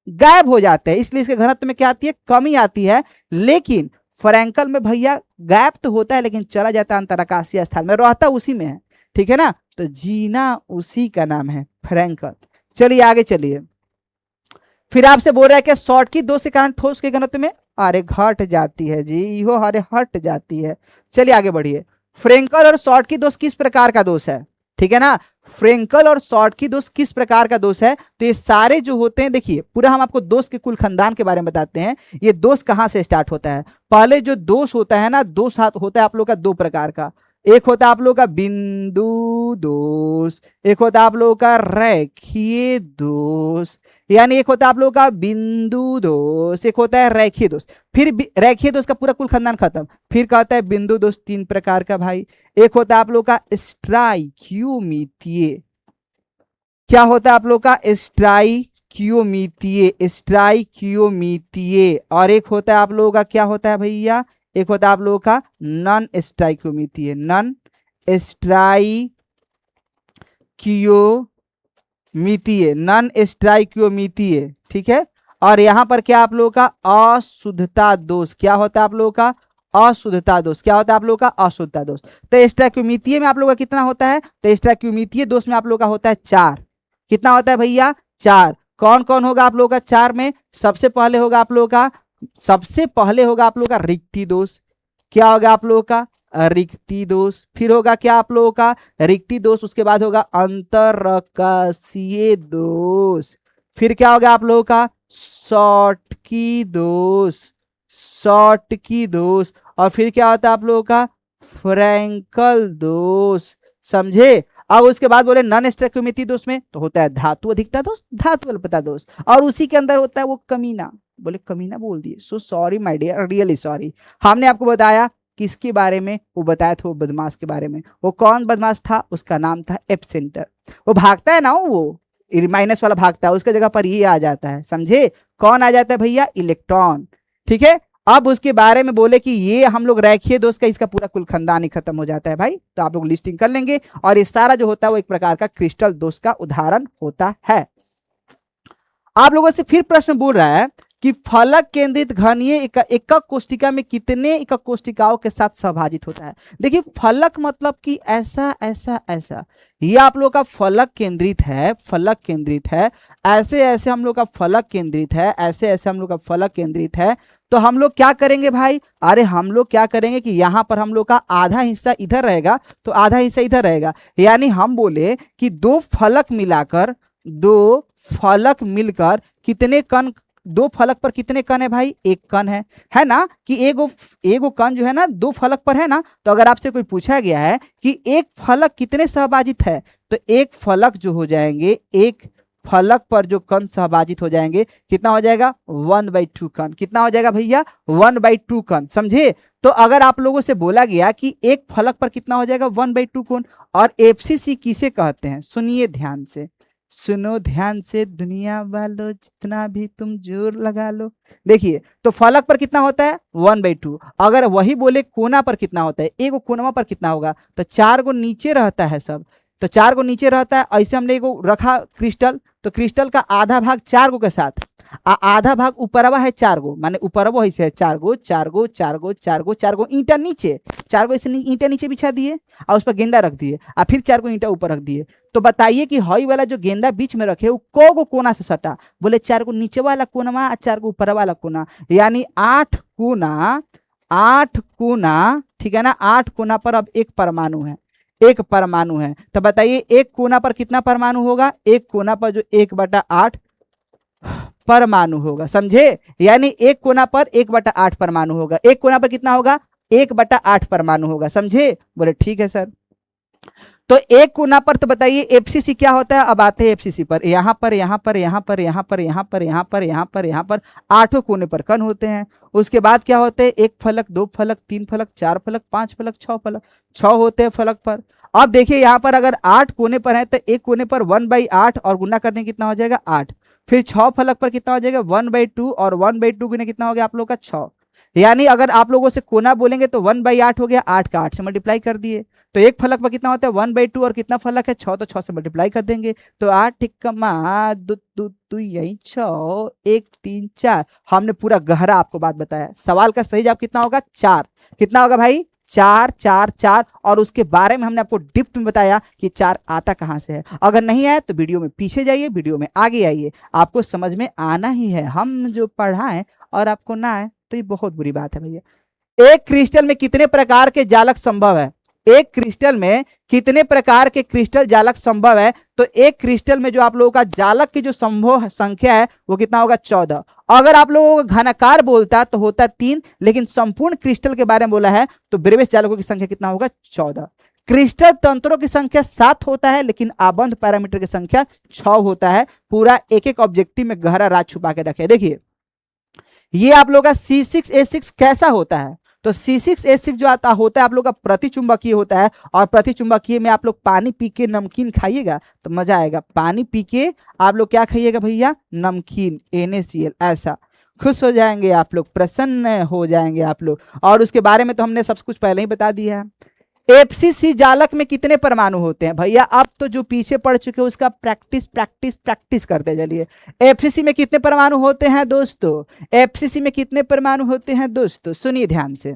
गायब हो जाते हैं, इसलिए इसके घनत्व में क्या आती है, कमी आती है। लेकिन फ्रैंकल में भैया गायब तो होता है लेकिन चला जाता है अंतराकाशीय स्थान में, रहता उसी में है, ठीक है ना। तो जीना उसी का नाम है फ्रैंकल। चलिए आगे चलिए। फिर आपसे बोल रहा है कि शॉर्ट की दोष के कारण ठोस के घनत्व में अरे घट जाती है जी, यो अरे हट जाती है। चलिए आगे बढ़िए। फ्रैंकल और शॉर्ट की दोष किस प्रकार का दोष है, ठीक है ना। फ्रैंकल और शॉर्ट की दोष किस प्रकार का दोष है, तो ये सारे जो होते हैं, देखिए पूरा हम आपको दोष के कुल खानदान के बारे में बताते हैं। ये दोष कहां से स्टार्ट होता है। पहले जो दोष होता है ना, दोष होता है आप लोग का 2 प्रकार का। एक होता है आप लोग का बिंदु दोष, एक होता है आप लोगों का रेखीय दोष। यानी एक होता है आप लोगों का बिंदु दोष, एक होता है रेखीय दोष। फिर रेखीय दोष का पूरा कुल खानदान खत्म। फिर कहता है बिंदु दोष 3 प्रकार का भाई। एक होता है आप लोग का स्ट्राइक्योमितीय। क्या होता है आप लोग का, स्ट्राइक्योमितीय, स्ट्राइक्योमितीय। और एक होता है आप लोगों का क्या होता है भैया, एक होता है आप लोगों का नॉन स्ट्राइक्योमितीय, नॉन स्ट्राइक्योमितीय, नॉन स्ट्राइक्योमितीय, ठीक है। और यहां पर क्या आप लोगों का अशुद्धता दोष, क्या होता है आप लोगों का अशुद्धता दोष, क्या होता है आप लोगों का अशुद्धता दोष। तो स्ट्राइक्योमितीय में आप लोगों का कितना होता है, तो स्ट्राइक्योमितीय दोष में आप लोगों का होता है 4। कितना होता है भैया, 4। कौन कौन होगा आप लोगों का 4 में, सबसे पहले होगा आप लोगों का, सबसे पहले होगा आप लोगों का रिक्ति दोष। क्या होगा आप लोगों का, रिक्ति दोष। फिर होगा क्या आप लोगों का, रिक्ति दोष। उसके बाद होगा अंतरकाशीय दोष। फिर क्या होगा आप लोगों का, शॉर्ट की दोष, शॉर्ट की दोष। और फिर क्या होता है आप लोगों का, फ्रैंकल दोष, समझे। अब उसके बाद बोले नॉन स्ट्राइक्योमितीय दोष में तो होता है धातु अधिकता दोष, धातु अल्पता दोष। और उसी के अंदर होता है वो कमीना, बोले कमीना बोल दिए, so sorry my dear, really sorry. हमने आपको बताया किसके बारे में, वो बताया था वो बदमाश के बारे में। वो कौन बदमाश था, उसका नाम था एब्सेंटर। वो भागता है ना, वो माइनस वाला भागता है, उसके जगह पर ये आ जाता है, समझे। कौन आ जाता है भैया, इलेक्ट्रॉन, ठीक है। अब उसके बारे में बोले कि ये हम लोग रेखीय दोष का इसका पूरा कुल खानदान ही खत्म हो जाता है भाई। तो आप लोग लिस्टिंग कर लेंगे, और ये सारा जो होता है वो एक प्रकार का क्रिस्टल दोष का उदाहरण होता है। आप लोगों से फिर प्रश्न बोल रहा है कि फलक केंद्रित घनीय एकक कोष्टिका में कितने एकक कोष्टिकाओं के साथ सहभाजित होता है। देखिए फलक मतलब कि ऐसा ऐसा ऐसा, ये आप लोग का फलक केंद्रित है, फलक केंद्रित है, ऐसे ऐसे हम लोग का फलक केंद्रित है, ऐसे ऐसे हम लोग का फलक केंद्रित है। तो हम लोग क्या करेंगे भाई, अरे हम लोग क्या करेंगे कि यहां पर हम लोग का आधा हिस्सा इधर रहेगा तो आधा हिस्सा इधर रहेगा। यानी हम बोले कि 2 फलक मिलाकर, 2 फलक मिलकर कितने कण, 2 फलक पर कितने कण है भाई, 1 कण है ना। कि एगो कण जो है ना 2 फलक पर है ना। तो अगर आपसे कोई पूछा गया है कि एक फलक कितने सहभाजित है, तो एक फलक जो हो जाएंगे, एक फलक पर जो कण सहभाजित हो जाएंगे कितना हो जाएगा, 1/2 कण। कितना हो जाएगा भैया, 1/2 कण, समझे। तो अगर आप लोगों से बोला गया कि एक फलक पर कितना हो जाएगा, 1/2 कण। और एफसीसी किसे कहते हैं, सुनिए ध्यान से, सुनो ध्यान से दुनिया वालों, जितना भी तुम जोर लगा लो। देखिए तो फलक पर कितना होता है, 1/2। अगर वही बोले कोना पर कितना होता है, एक कोना पर कितना होगा, तो 4 गो नीचे रहता है सब, तो 4 गो नीचे रहता है। ऐसे हमने एगो रखा क्रिस्टल, तो क्रिस्टल का आधा भाग 4 गो के साथ, आधा भाग ऊपरवा है 4 गो, माने ऊपरवा ऐसे है 4 गो 4 गो 4 गो 4 गो 4 गो ईंटा नीचे, 4 गो ऐसे ईंटा नीचे बिछा दिए और उस पर गेंदा रख दिए, और फिर 4 गो ईंटा ऊपर रख दिए। तो बताइए कि हई वाला जो गेंदा बीच में रखे वो को गो कोना से सटा, बोले 4 गो नीचे वाला कोना और 4 गो ऊपर वाला कोना, यानी 8 कोना, 8 कोना, ठीक है ना। 8 कोना पर अब एक परमाणु है, एक परमाणु है। तो बताइए एक कोना पर कितना परमाणु होगा, एक कोना पर जो 1/8 परमाणु होगा, समझे। यानी एक कोना पर 1/8 परमाणु होगा, एक कोना पर कितना होगा, 1/8 परमाणु होगा, समझे। बोले ठीक है सर। तो एक कोना पर तो बताइए एफसीसी क्या होता है। अब आते हैं एफसीसी पर, यहां पर यहां पर यहां पर यहां पर यहां पर यहां पर यहां पर यहां पर 8 कोने पर कण होते हैं। उसके बाद क्या होते हैं, एक फलक, दो फलक, तीन फलक, चार फलक, पांच फलक, छह फलक, छह होते हैं फलक पर। अब देखिए यहाँ पर अगर 8 कोने पर है तो एक कोने पर 1/8 और गुना करने कितना हो जाएगा 8। फिर 6 फलक पर कितना हो जाएगा 1/2 और 1/2 गुने कितना हो गया आप लोग का 6। यानी अगर आप लोगों से कोना बोलेंगे तो 1/8 हो गया, 8 का 8 से मल्टीप्लाई कर दिए। तो एक फलक पर कितना होता है 1/2 और कितना फलक है 6, तो 6 से मल्टीप्लाई कर देंगे। तो 8 टिक्का दो दो दो यही 6 1 3 4। हमने पूरा गहरा आपको बात बताया। सवाल का सही जवाब कितना होगा 4। कितना होगा भाई 4 4 4। और उसके बारे में हमने आपको डिप्थ में बताया कि 4 आता कहां से है। अगर नहीं आया तो वीडियो में पीछे जाइए, वीडियो में आगे आइए, आपको समझ में आना ही है। हम जो पढ़ाएं और आपको ना आए तो ये बहुत बुरी बात है भैया। एक क्रिस्टल में कितने प्रकार के जालक संभव है, एक क्रिस्टल में कितने प्रकार के क्रिस्टल जालक संभव है। तो एक क्रिस्टल में जो आप लोगों का जालक की जो संभव संख्या है वो कितना होगा 14। अगर आप लोगों को घनाकार बोलता तो होता 3, लेकिन संपूर्ण क्रिस्टल के बारे में बोला है तो ब्रेविस जालकों की संख्या कितना होगा 14। क्रिस्टल तंत्रों की संख्या 7 होता है, लेकिन आबंध पैरामीटर की संख्या 6 होता है। पूरा एक एक ऑब्जेक्टिव में गहरा राज छुपा के रखे। देखिए ये आप लोग का C6H6 कैसा होता है। तो C6H6 जो आता होता है आप लोग का प्रतिचुंबकीय होता है। और प्रतिचुंबकीय में आप लोग पानी पी के नमकीन खाइएगा तो मजा आएगा। पानी पी के आप लोग क्या खाइएगा भैया, नमकीन, NaCl, ऐसा खुश हो जाएंगे आप लोग, प्रसन्न हो जाएंगे आप लोग। और उसके बारे में तो हमने सब कुछ पहले ही बता दिया है। एफसीसी जालक में कितने परमाणु होते हैं भैया, अब तो जो पीछे पढ़ चुके हैं उसका प्रैक्टिस प्रैक्टिस प्रैक्टिस करते चलिए। एफसीसी में कितने परमाणु होते हैं दोस्तों, एफसीसी में कितने परमाणु होते हैं दोस्तों, सुनिए ध्यान से।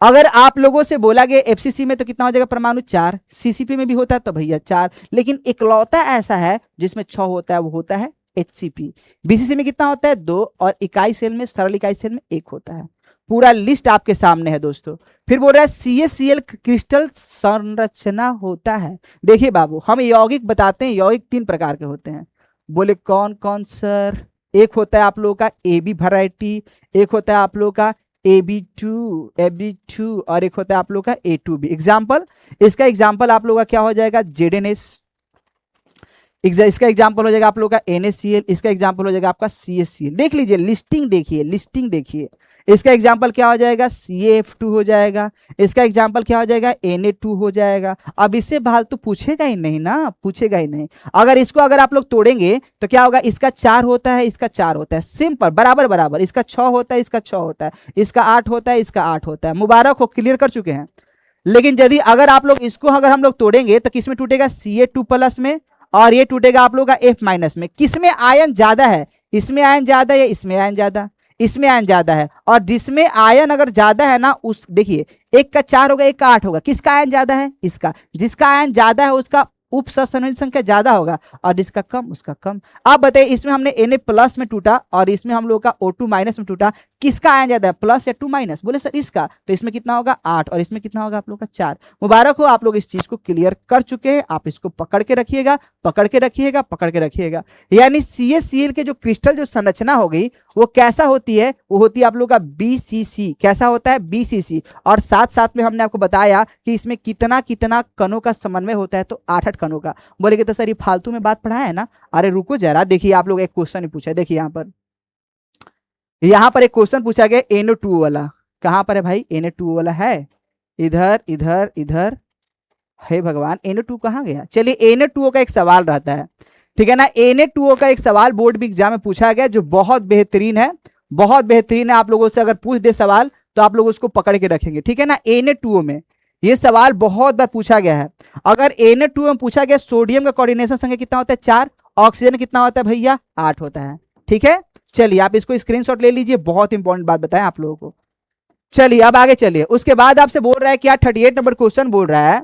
अगर आप लोगों से बोला गया एफसीसी में तो कितना हो जाएगा परमाणु 4, सीसीपी में भी होता है तो भैया 4, लेकिन इकलौता ऐसा है जिसमें 6 होता है वो होता है एचसीपी। बीसीसी में कितना होता है 2 और इकाई सेल में, सरल इकाई सेल में 1 होता है। पूरा लिस्ट आपके सामने है दोस्तों। फिर बोल रहा है CaCl क्रिस्टल संरचना होता है। देखिए बाबू हम यौगिक बताते हैं, यौगिक 3 प्रकार के होते हैं। बोले कौन कौन सर, एक होता है आप लोगों का AB वैरायटी, एक होता है आप लोगों का AB2 और एक होता है आप लोग का A2B। एग्जाम्पल, इसका एग्जाम्पल आप लोग का क्या हो जाएगा ZNS, इसका एग्जाम्पल हो जाएगा आप लोग का NaCl, इसका एग्जाम्पल हो जाएगा आपका CaCl। देख लीजिए लिस्टिंग देखिए, लिस्टिंग देखिए। इसका एग्जाम्पल क्या हो जाएगा CaF2 हो जाएगा, इसका एग्जाम्पल क्या हो जाएगा Na2 हो जाएगा। अब इससे फालतू पूछेगा ही नहीं ना, पूछेगा ही नहीं। अगर इसको अगर आप लोग तोड़ेंगे तो क्या होगा, इसका 4 होता है, इसका 4 होता है, सिंपल बराबर बराबर। इसका 6 होता है, इसका 6 होता है, इसका 8 होता है, इसका 8 होता है। मुबारक हो, क्लियर कर चुके हैं। लेकिन यदि अगर आप लोग इसको अगर हम लोग तोड़ेंगे तो किस में टूटेगा Ca2+ में, और ये टूटेगा आप लोग का F- में। किसमें आयन ज्यादा है, इसमें आयन ज्यादा है या इसमें आयन ज्यादा, इसमें आयन ज्यादा है। और जिसमें आयन अगर ज्यादा है ना उस देखिए, एक का 4 होगा, एक का 8 होगा, किसका आयन ज्यादा है, इसका। जिसका आयन ज्यादा है उसका उप सहसंयोजन संख्या ज्यादा होगा और जिसका कम उसका कम। आप बताइए इसमें हमने Na+ में टूटा और इसमें हम लोग का O2- में टूटा, किसका आयन ज्यादा है, प्लस या 2-? बोले सर इसका। तो इसमें कितना होगा 8 और इसमें कितना होगा आप लोग का 4। मुबारक हो, आप लोग इस चीज को क्लियर कर चुके हैं। आप इसको पकड़ के रखिएगा, पकड़ के रखिएगा, पकड़ के रखिएगा। यानी CaCl के जो क्रिस्टल जो संरचना हो गई वो कैसा होती है, वो होती है आप लोग का BCC। कैसा होता है BCC। और साथ साथ में हमने आपको बताया कि इसमें कितना कितना कणों का समन्वय होता है, तो 8 कणों का। बोलेगे तो सर ये फालतू में बात पढ़ाया है ना, अरे रुको जरा। देखिए आप लोग एक क्वेश्चन ही पूछा, देखिए यहां पर एक क्वेश्चन पूछा गया Na2 वाला। कहां पर है भाई Na2 वाला, है इधर इधर इधर, हे भगवान Na2 कहां गया। चलिए Na2 का एक सवाल रहता है, ठीक है ना। Na2 का एक सवाल बोर्ड भी एग्जाम में पूछा गया जो बहुत बेहतरीन है, बहुत बेहतरीन है। आप लोगों से अगर पूछ दे सवाल तो आप लोग उसको पकड़ के रखेंगे, ठीक है ना। Na2 में ये सवाल बहुत बार पूछा गया है। अगर Na2 में पूछा गया सोडियम का कोऑर्डिनेशन संख्या कितना होता है 4, ऑक्सीजन कितना होता है भैया 8 होता है, ठीक है। चलिए आप इसको स्क्रीनशॉट ले लीजिए, बहुत इंपॉर्टेंट बात बताएं आप लोगों को। चलिए अब आगे चलिए। उसके बाद आपसे बोल रहा है क्या 38 नंबर क्वेश्चन बोल रहा है,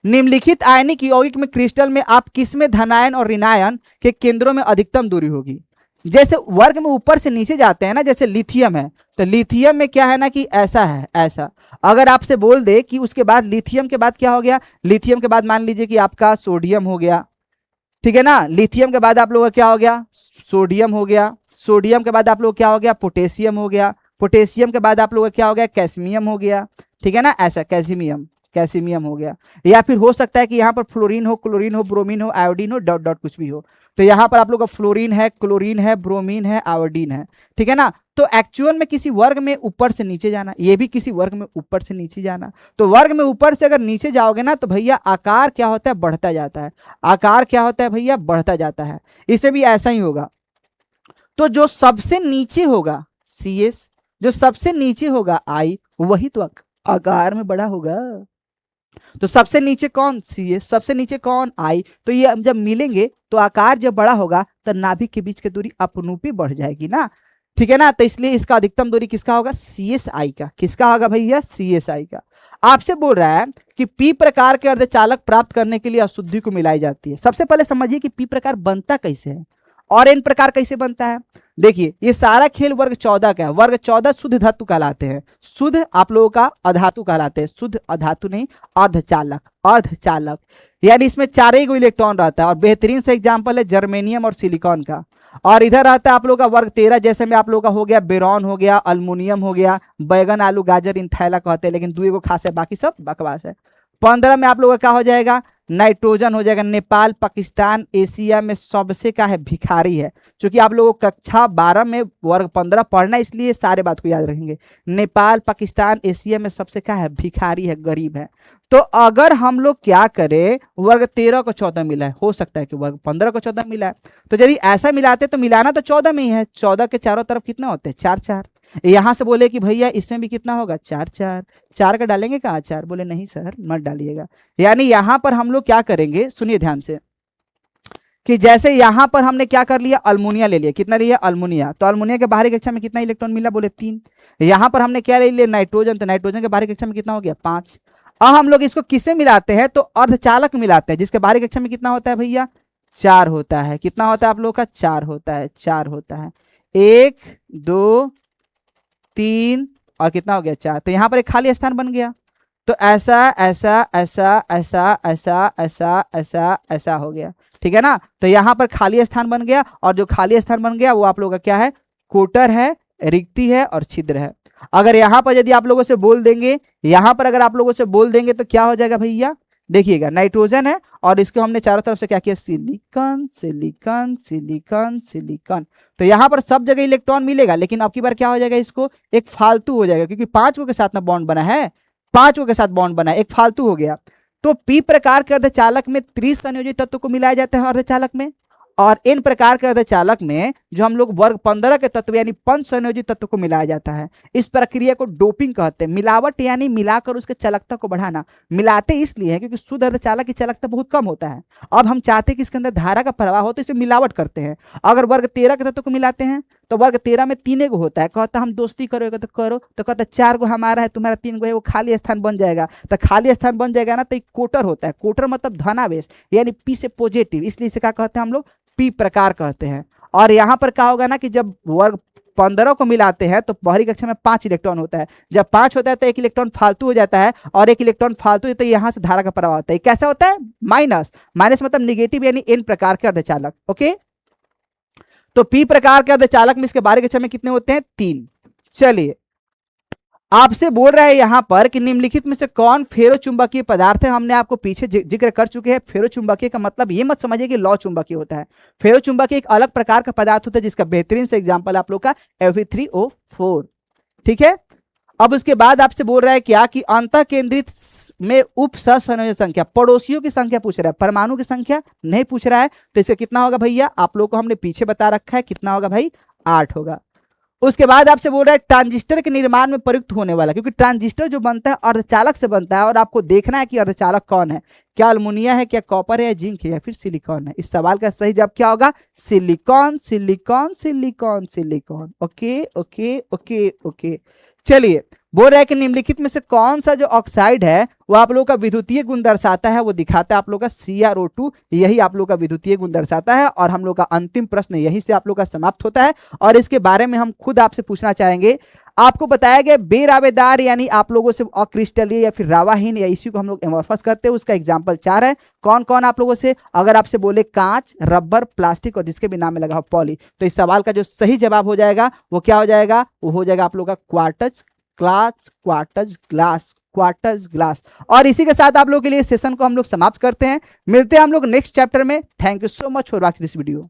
निम्नलिखित आयनिक यौगिक में क्रिस्टल में आप किसमें धनायन और ऋणायन के केंद्रों में अधिकतम दूरी होगी। जैसे वर्ग में ऊपर से नीचे जाते हैं ना, जैसे लिथियम है तो लिथियम में क्या है ना कि ऐसा है, ऐसा। अगर आपसे बोल दे कि उसके बाद लिथियम के बाद क्या हो गया, लिथियम के बाद मान लीजिए कि आपका सोडियम हो गया, ठीक है ना। लिथियम के बाद आप लोगों का क्या हो गया, सोडियम हो गया। सोडियम के बाद आप लोग क्या हो गया, पोटेशियम हो गया। पोटेशियम के बाद आप लोगों का क्या हो गया, कैस्मियम हो गया, ठीक है ना, ऐसा कैसिमियम, कैसिमियम हो गया। या फिर हो सकता है कि यहाँ पर फ्लोरीन हो, क्लोरीन हो, ब्रोमीन हो, आयोडीन हो, डॉट डॉट कुछ भी हो। तो यहाँ पर आप लोग का फ्लोरीन है, क्लोरीन है, ब्रोमीन है, आयोडीन है, ठीक है ना। तो एक्चुअल में किसी वर्ग में ऊपर से नीचे जाना, ये भी किसी वर्ग में ऊपर से नीचे जाना। तो वर्ग में ऊपर से अगर नीचे जाओगे ना तो भैया आकार क्या होता है, बढ़ता जाता है। आकार क्या होता है भैया, बढ़ता जाता है। इसे भी ऐसा ही होगा। तो जो सबसे नीचे होगा CS, जो सबसे नीचे होगा I, वही तो आकार में बड़ा होगा। तो सबसे नीचे कौन, CS, सबसे नीचे कौन, I। तो ये जब मिलेंगे तो आकार जब बड़ा होगा तो नाभिक के बीच की दूरी अपनूपी बढ़ जाएगी ना, ठीक है ना। तो इसलिए इसका अधिकतम दूरी किसका होगा, CSI का। किसका होगा भैया, CSI का। आपसे बोल रहा है कि P प्रकार के अर्धचालक प्राप्त करने के लिए अशुद्धि को मिलाई जाती है। सबसे पहले समझिए कि P प्रकार बनता कैसे है और N प्रकार कैसे बनता है। देखिए ये सारा खेल वर्ग 14 का है। वर्ग 14 शुद्ध धातु कहलाते हैं, शुद्ध आप लोगों का अधातु कहलाते हैं, शुद्ध अधातु नहीं, अर्धचालक, अर्धचालक। यानी इसमें 4 गो इलेक्ट्रॉन रहता है। और बेहतरीन से एग्जांपल है जर्मेनियम और सिलिकॉन का। और इधर रहता है आप लोगों का वर्ग 13, जैसे में आप लोगों का हो गया बेरॉन हो गया, अल्मुनियम हो गया, बैगन, आलू, गाजर, इन थैला कहते हैं, लेकिन 2 गो खास है, बाकी सब बकवास है। 15 में आप लोगों का क्या हो जाएगा, नाइट्रोजन हो जाएगा। नेपाल पाकिस्तान एशिया में सबसे क्या है, भिखारी है। क्योंकि आप लोगों को कक्षा 12 में वर्ग 15 पढ़ना, इसलिए सारे बात को याद रखेंगे। नेपाल पाकिस्तान एशिया में सबसे क्या है, भिखारी है, गरीब है। तो अगर हम लोग क्या करें, वर्ग 13 को 14 मिला है, हो सकता है कि वर्ग 15 को 14 मिला है। तो यदि ऐसा मिलाते तो मिलाना तो 14 में ही है। 14 के चारों तरफ कितना होते हैं, 4 4। यहां से बोले कि भैया इसमें भी कितना होगा, 4 4। 4 का डालेंगे कहा 4, बोले नहीं सर मत डालिएगा। यानी यहां पर हम लोग क्या करेंगे, सुनिए ध्यान से, कि जैसे यहां पर हमने क्या कर लिया, अल्मोनिया ले लिया। कितना लिया, अल्मोनिया। तो अल्मोनिया के बाहरी कक्षा में कितना इलेक्ट्रॉन मिला, बोले 3। यहां पर हमने क्या ले लिया, नाइट्रोजन। तो नाइट्रोजन के बाहरी कक्षा में कितना हो गया, 5। अब हम लोग इसको किससे मिलाते हैं, तो अर्धचालक मिलाते हैं, जिसके बाहरी कक्षा में कितना होता है भैया, 4 होता है। कितना होता है आप लोग का, 4 होता है, 4 होता है। 1 2 3 और कितना हो गया, 4। तो यहां पर एक खाली स्थान बन गया। तो ऐसा ऐसा ऐसा ऐसा ऐसा ऐसा ऐसा ऐसा हो गया, ठीक है ना। तो यहां पर खाली स्थान बन गया, और जो खाली स्थान बन गया वो आप लोगों का क्या है, कोटर है, रिक्ति है और छिद्र है। अगर यहां पर यदि आप लोगों से बोल देंगे, यहां पर अगर आप लोगों से बोल देंगे तो क्या हो जाएगा भैया, देखिएगा नाइट्रोजन है और इसको हमने चारों तरफ से क्या किया, सिलिकॉन सिलिकॉन सिलिकॉन सिलिकॉन। तो यहां पर सब जगह इलेक्ट्रॉन मिलेगा, लेकिन अब की बार क्या हो जाएगा, इसको एक फालतू हो जाएगा, क्योंकि 5 को के साथ ना बॉन्ड बना है, 5 को के साथ बॉन्ड बना है, एक फालतू हो गया। तो P प्रकार के अर्धचालक में 30 संयोजित तत्व को मिलाया जाता है अर्धचालक में, और N प्रकार के अर्धचालक में जो हम लोग वर्ग 15 के तत्व यानी 5 संयोजित तत्व को मिलाया जाता है। इस प्रक्रिया को डोपिंग कहते हैं। मिलावट यानी मिलाकर उसके चालकता को बढ़ाना। मिलाते इसलिए है क्योंकि शुद्ध अर्धचालक की चालकता बहुत कम होता है। अब हम चाहते हैं कि इसके अंदर धारा का प्रवाह हो, तो इसे मिलावट करते हैं। अगर वर्ग 13 के तत्व को मिलाते हैं तो वर्ग 13 में 3 गो होता है। कहता हम दोस्ती करोगे तो करो, तो कहता 4 गो हमारा है, तुम्हारा 3 गो है, वो खाली स्थान बन जाएगा। तो खाली स्थान बन जाएगा ना, तो एक कोटर होता है। कोटर मतलब धनावेश, यानी P से पॉजिटिव, इसलिए इसे क्या कहते हैं हम लोग, P प्रकार कहते हैं। और यहां पर क्या होगा ना कि जब वर्ग 15 को मिलाते हैं तो बाहरी कक्षा में 5 इलेक्ट्रॉन होता है। जब 5 होता है तो 1 इलेक्ट्रॉन फालतू हो जाता है, और 1 इलेक्ट्रॉन फालतू है तो यहां से धारा का प्रवाह होता है। कैसा होता है, माइनस। माइनस मतलब निगेटिव, यानी N प्रकार के अर्धचालक। ओके, तो P प्रकार के अर्धचालक में इसके बाहरी कक्षा में कितने होते हैं, 3। चलिए आपसे बोल रहा है यहां पर कि निम्नलिखित में से कौन फेरोचुंबकीय पदार्थ है। हमने आपको पीछे जिक्र कर चुके हैं। फेरोचुंबकीय का मतलब ये मत समझिए कि लौ चुंबकीय होता है। फेरोचुंबकीय एक अलग प्रकार का पदार्थ होता है, जिसका बेहतरीन से एग्जांपल आप लोग का Fe3O4, ठीक है। अब उसके बाद आपसे बोल रहा है क्या कि अंतः केंद्रित में उप सहसंयोजक संख्या, पड़ोसियों की संख्या पूछ रहा है, परमाणु की संख्या नहीं पूछ रहा है। तो इसका कितना होगा भैया, आप लोग को हमने पीछे बता रखा है, कितना होगा भाई, 8 होगा। उसके बाद आपसे बोल रहा है ट्रांजिस्टर के निर्माण में प्रयुक्त होने वाला, क्योंकि ट्रांजिस्टर जो बनता है अर्धचालक से बनता है, और आपको देखना है कि अर्धचालक कौन है, क्या अल्मुनिया है, क्या कॉपर है, या जिंक है, या फिर सिलिकॉन है। इस सवाल का सही जवाब क्या होगा, silicon silicon silicon silicon. Okay okay okay okay. चलिए बोल रहा है कि निम्नलिखित में से कौन सा जो ऑक्साइड है वो आप लोगों का विद्युतीय गुण दर्शाता है, वो दिखाता है आप लोग का CrO2, यही आप लोग का विद्युतीय गुण दर्शाता है। और हम लोग का अंतिम प्रश्न यही से आप लोग का समाप्त होता है और इसके बारे में हम खुद आपसे पूछना चाहेंगे। आपको बताया गया बेरावेदार यानी आप लोगों से अक्रिस्टलीय या फिर रावाहीन या इसी को हम लोग एमोर्फस करते हैं, उसका एग्जाम्पल 4 है। कौन कौन आप लोगों से, अगर आपसे बोले कांच, रबर, प्लास्टिक और जिसके भी नाम में लगा हो पॉली, तो इस सवाल का जो सही जवाब हो जाएगा वो क्या हो जाएगा, वो हो जाएगा आप लोग का quartz glass, quartz glass, quartz glass. और इसी के साथ आप लोगों के लिए सेशन को हम लोग समाप्त करते हैं। मिलते हैं हम लोग नेक्स्ट चैप्टर में। Thank you so much for watching this video.